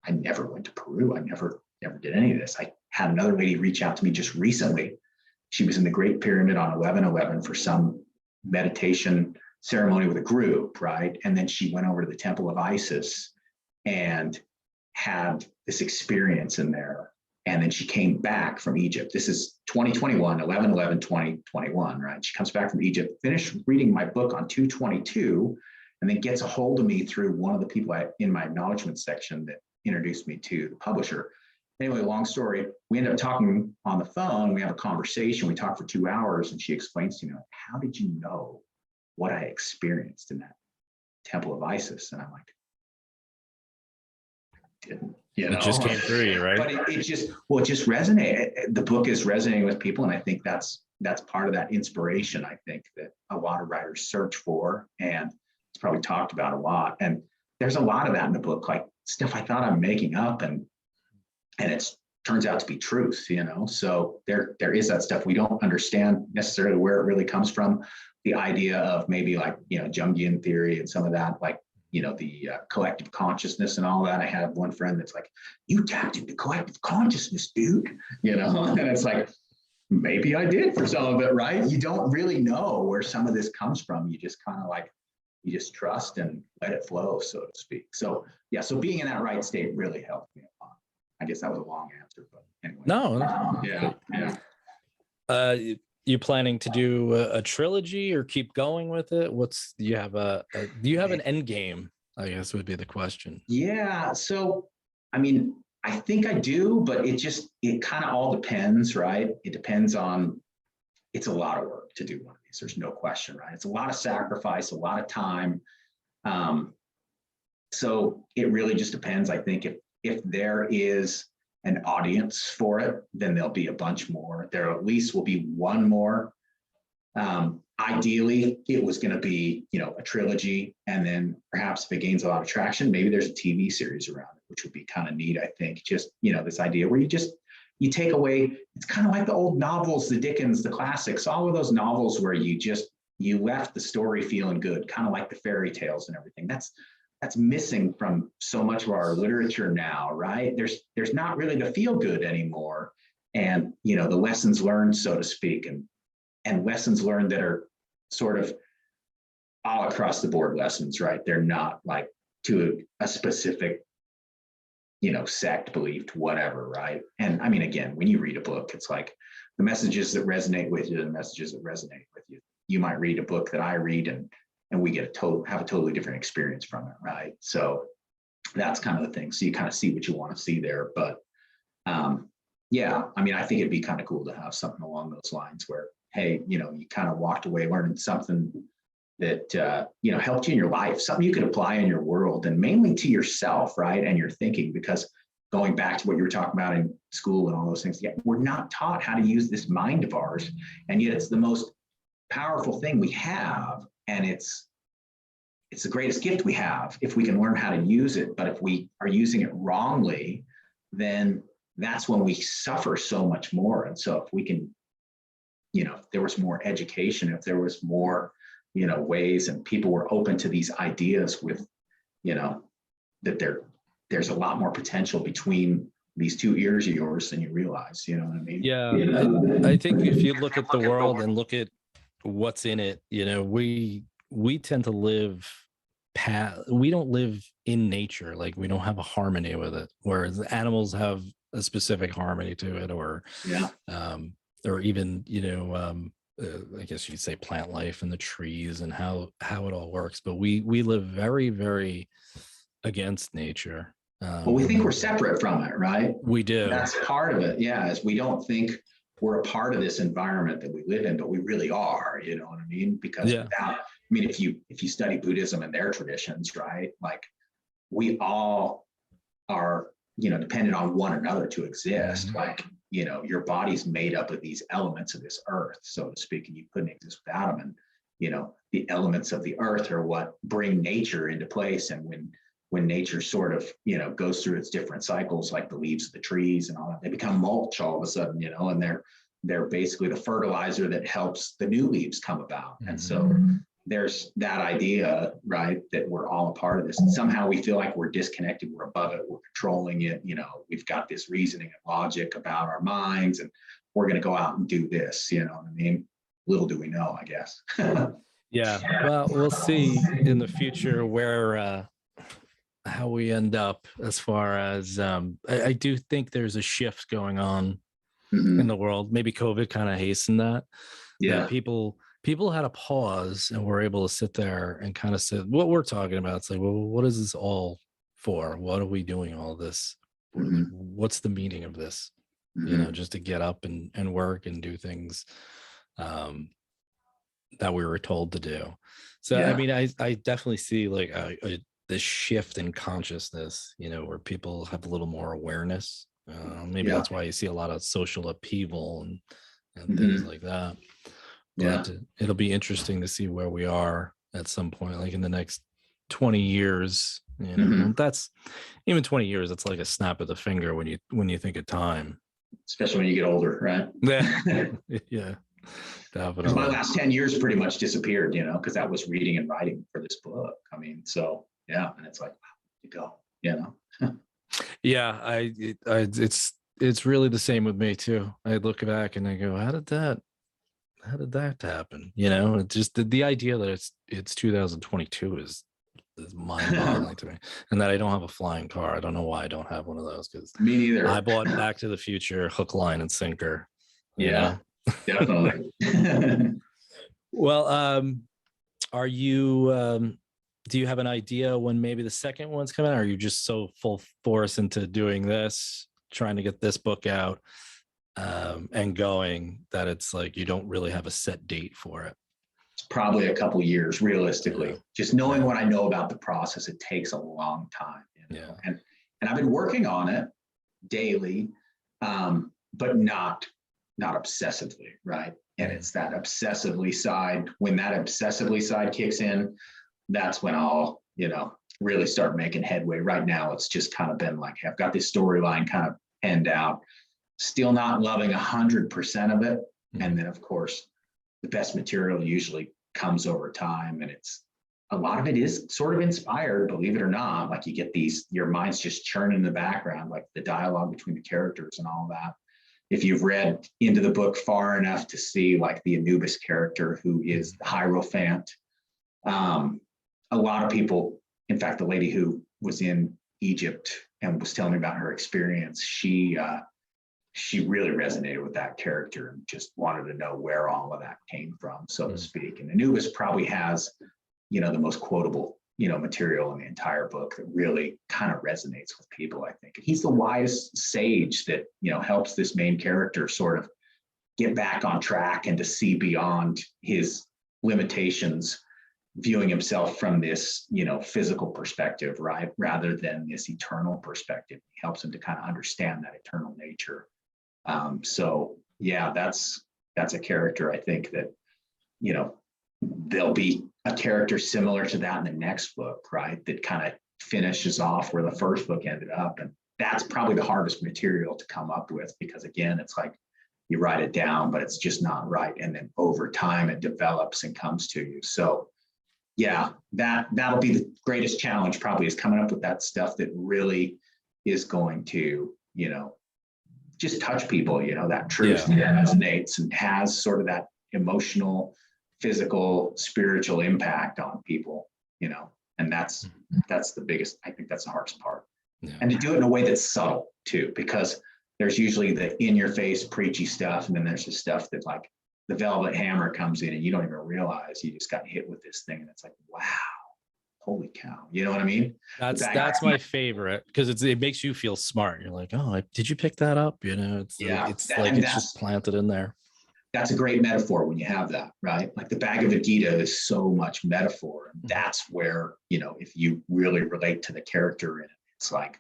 I never went to Peru. I never did any of this. I had another lady reach out to me just recently. She was in the Great Pyramid on 11/11 for some meditation ceremony with a group, right? And then she went over to the Temple of Isis and had this experience in there. And then she came back from Egypt. This is 2021, 11/11/2021, right? She comes back from Egypt, finished reading my book on 2/22, and then gets a hold of me through one of the people in my acknowledgement section that introduced me to the publisher. Anyway, long story, we end up talking on the phone. We have a conversation. We talk for 2 hours, and she explains to me, like, how did you know what I experienced in that Temple of Isis? And I'm like, didn't, It just came through you, right? But it just resonated. The book is resonating with people, and I think that's part of that inspiration. I think that a lot of writers search for, and it's probably talked about a lot. And there's a lot of that in the book, like stuff I thought I'm making up, and it's turns out to be truth. So there is that stuff we don't understand necessarily where it really comes from. The idea of maybe like Jungian theory and some of that, like the collective consciousness and all that. I have one friend that's like, you tapped into collective consciousness, dude. And it's like, maybe I did for some of it, right? You don't really know where some of this comes from. You just kind of like, you just trust and let it flow, so to speak. So yeah, so being in that right state really helped me a lot. I guess that was a long answer, but anyway. No. Yeah. You planning to do a trilogy or keep going with it? Do you have an end game? I guess would be the question. Yeah. So, I mean, I think I do, but it kind of all depends, right? It depends on, it's a lot of work to do one of these. There's no question, right? It's a lot of sacrifice, a lot of time. So it really just depends. I think if there is an audience for it, then there'll be a bunch more. There at least will be one more. Ideally, it was going to be, a trilogy, and then perhaps if it gains a lot of traction, maybe there's a TV series around it, which would be kind of neat. I think just, this idea where you take away, it's kind of like the old novels, the Dickens, the classics, all of those novels where you left the story feeling good, kind of like the fairy tales and everything. That's missing from so much of our literature now, right? There's not really the feel good anymore. And, the lessons learned, so to speak, and lessons learned that are sort of all across the board lessons, right? They're not like to a specific, sect, believed, whatever, right? And I mean, again, when you read a book, it's like the messages that resonate with you, the messages that resonate with you. You might read a book that I read, and we have a totally different experience from it, right? So that's kind of the thing. So you kind of see what you want to see there. But yeah, I mean, I think it'd be kind of cool to have something along those lines where, hey, you kind of walked away learning something that, helped you in your life, something you could apply in your world, and mainly to yourself, right? And your thinking, because going back to what you were talking about in school and all those things, we're not taught how to use this mind of ours. And yet it's the most powerful thing we have. And it's the greatest gift we have if we can learn how to use it. But if we are using it wrongly, then that's when we suffer so much more. And so if we can, if there was more education, if there was more, ways, and people were open to these ideas with, that there's a lot more potential between these two ears of yours than you realize, you know what I mean? Yeah. I think if you look at the world and look at what's in it, we tend to live we don't live in nature. Like, we don't have a harmony with it, whereas animals have a specific harmony to it, or even I guess you'd say plant life and the trees and how it all works. But we live very, very against nature. Well, we think we're separate from it, right? We do. That's part of it. Yeah, is we don't think we're a part of this environment that we live in, but we really are. You know what I mean? Because if you study Buddhism and their traditions, right? Like, we all are, dependent on one another to exist. Mm-hmm. Like, your body's made up of these elements of this earth, so to speak, and you couldn't exist without them. And, the elements of the earth are what bring nature into place. And when nature sort of, goes through its different cycles, like the leaves of the trees and all that, they become mulch all of a sudden, and they're basically the fertilizer that helps the new leaves come about. Mm-hmm. And so there's that idea, right, that we're all a part of this. And somehow we feel like we're disconnected, we're above it, we're controlling it. We've got this reasoning and logic about our minds, and we're going to go out and do this. You know what I mean? Little do we know, I guess. Yeah. Well, we'll see in the future where how we end up, as far as I do think there's a shift going on in the world. Maybe COVID kind of hastened that. Yeah. People had a pause and were able to sit there and kind of say what we're talking about. It's like, well, what is this all for? What are we doing all this? Mm-hmm. What's the meaning of this? Mm-hmm. Just to get up and work and do things that we were told to do. So, yeah. I mean, I definitely see like this shift in consciousness, where people have a little more awareness. Maybe Yeah. that's why you see a lot of social upheaval and Mhm. things like that. Yeah. But it'll be interesting to see where we are at some point, like in the next 20 years. Mhm. That's even 20 years. It's like a snap of the finger when you think of time. Especially when you get older, right? Yeah, yeah, Because my definitely. last 10 years pretty much disappeared, because that was reading and writing for this book. I mean, so yeah, and it's like, wow, you go, Yeah, it's really the same with me too. I look back and I go, how did that happen? It's just the idea that it's 2022 is mind-boggling to me, and that I don't have a flying car. I don't know why I don't have one of those, because Me neither. I bought Back to the Future hook, line, and sinker. Yeah, definitely. Well, are you? Do you have an idea when maybe the second one's coming out? Or are you just so full force into doing this, trying to get this book out, and going, that it's like you don't really have a set date for it? It's probably a couple years, realistically. Yeah. Just knowing Yeah. what I know about the process, it takes a long time. Yeah. And I've been working on it daily, but not obsessively, right? And it's that obsessively side. When that obsessively side kicks in, that's when I'll, really start making headway. Right now, it's just kind of been like, I've got this storyline kind of penned out, still not loving 100% of it. And then, of course, the best material usually comes over time. And a lot of it is sort of inspired, believe it or not. Like you get your mind's just churning in the background, like the dialogue between the characters and all that. If you've read into the book far enough to see like the Anubis character, who is the Hierophant, a lot of people, in fact, the lady who was in Egypt and was telling me about her experience, she really resonated with that character and just wanted to know where all of that came from, so to speak. And Anubis probably has, the most quotable, material in the entire book that really kind of resonates with people, I think. He's the wise sage that, helps this main character sort of get back on track and to see beyond his limitations, viewing himself from this, physical perspective, right? Rather than this eternal perspective. He helps him to kind of understand that eternal nature. So yeah, that's a character, I think, that, there'll be a character similar to that in the next book, right? That kind of finishes off where the first book ended up. And that's probably the hardest material to come up with, because again, it's like you write it down, but it's just not right. And then over time it develops and comes to you. So yeah, that'll be the greatest challenge, probably, is coming up with that stuff that really is going to, just touch people, that truth that resonates and has sort of that emotional, physical, spiritual impact on people, and that's the biggest, I think that's the hardest part. Yeah. And to do it in a way that's subtle too, because there's usually the in your face preachy stuff. And then there's the stuff that like the velvet hammer comes in and you don't even realize you just got hit with this thing. And it's like, wow, holy cow. You know what I mean? That's my favorite, because it makes you feel smart. You're like, oh, did you pick that up? It's just planted in there. That's a great metaphor when you have that, right? Like the Bhagavad Gita is so much metaphor. And that's where, if you really relate to the character in it, it's like,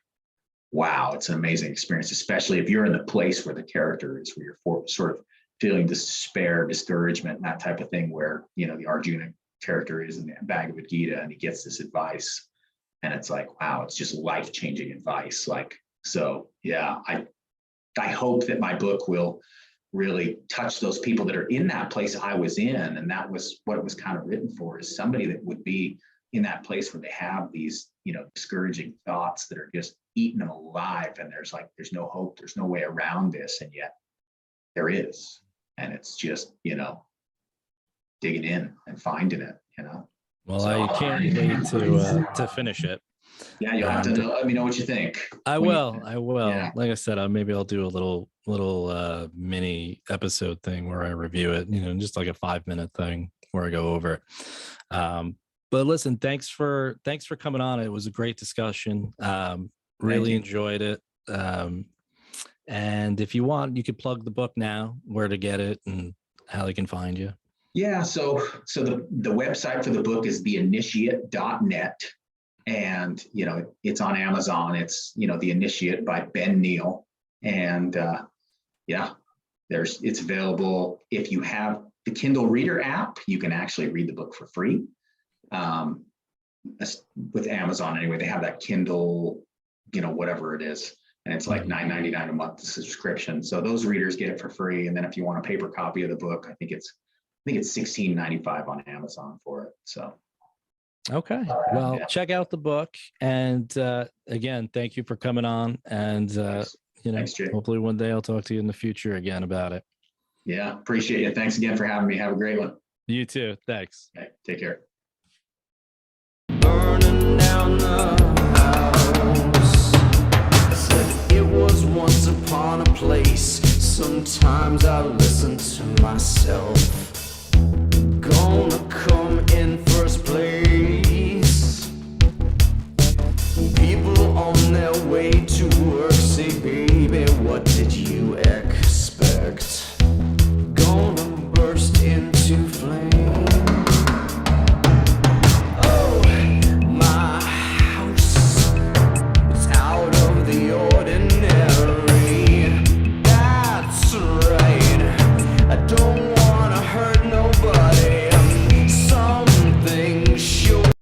wow, it's an amazing experience, especially if you're in the place where the character is, where you're sort of feeling despair, discouragement, and that type of thing, where, the Arjuna character is in the Bhagavad Gita and he gets this advice. And it's like, wow, it's just life-changing advice. Like, so yeah, I hope that my book will really touch those people that are in that place I was in. And that was what it was kind of written for, is somebody that would be in that place where they have these, discouraging thoughts that are just eating them alive. And there's no hope, there's no way around this. And yet there is. And it's just, digging in and finding it, Well, so, I can't wait to finish it. Yeah, you'll have to let me know what you think. I will. Yeah. Like I said, maybe I'll do a little mini episode thing where I review it, just like a 5-minute thing where I go over it. But listen, thanks for coming on. It was a great discussion. Really enjoyed it. And if you want, you could plug the book now, where to get it and how they can find you. Yeah. So the website for the book is theinitiate.net. And, it's on Amazon. It's, The Initiate by Ben Neal. And it's available. If you have the Kindle Reader app, you can actually read the book for free. With Amazon anyway, they have that Kindle, whatever it is. And it's like $9.99 a month subscription. So those readers get it for free. And then if you want a paper copy of the book, I think it's $16.95 on Amazon for it. So okay. Well, check out the book. And again, thank you for coming on. And Thanks, Jay. hopefully one day I'll talk to you in the future again about it. Yeah, appreciate you. Thanks again for having me. Have a great one. You too. Thanks. Okay, take care. Burning down the house. Said it was once upon a place. Sometimes I listen to myself.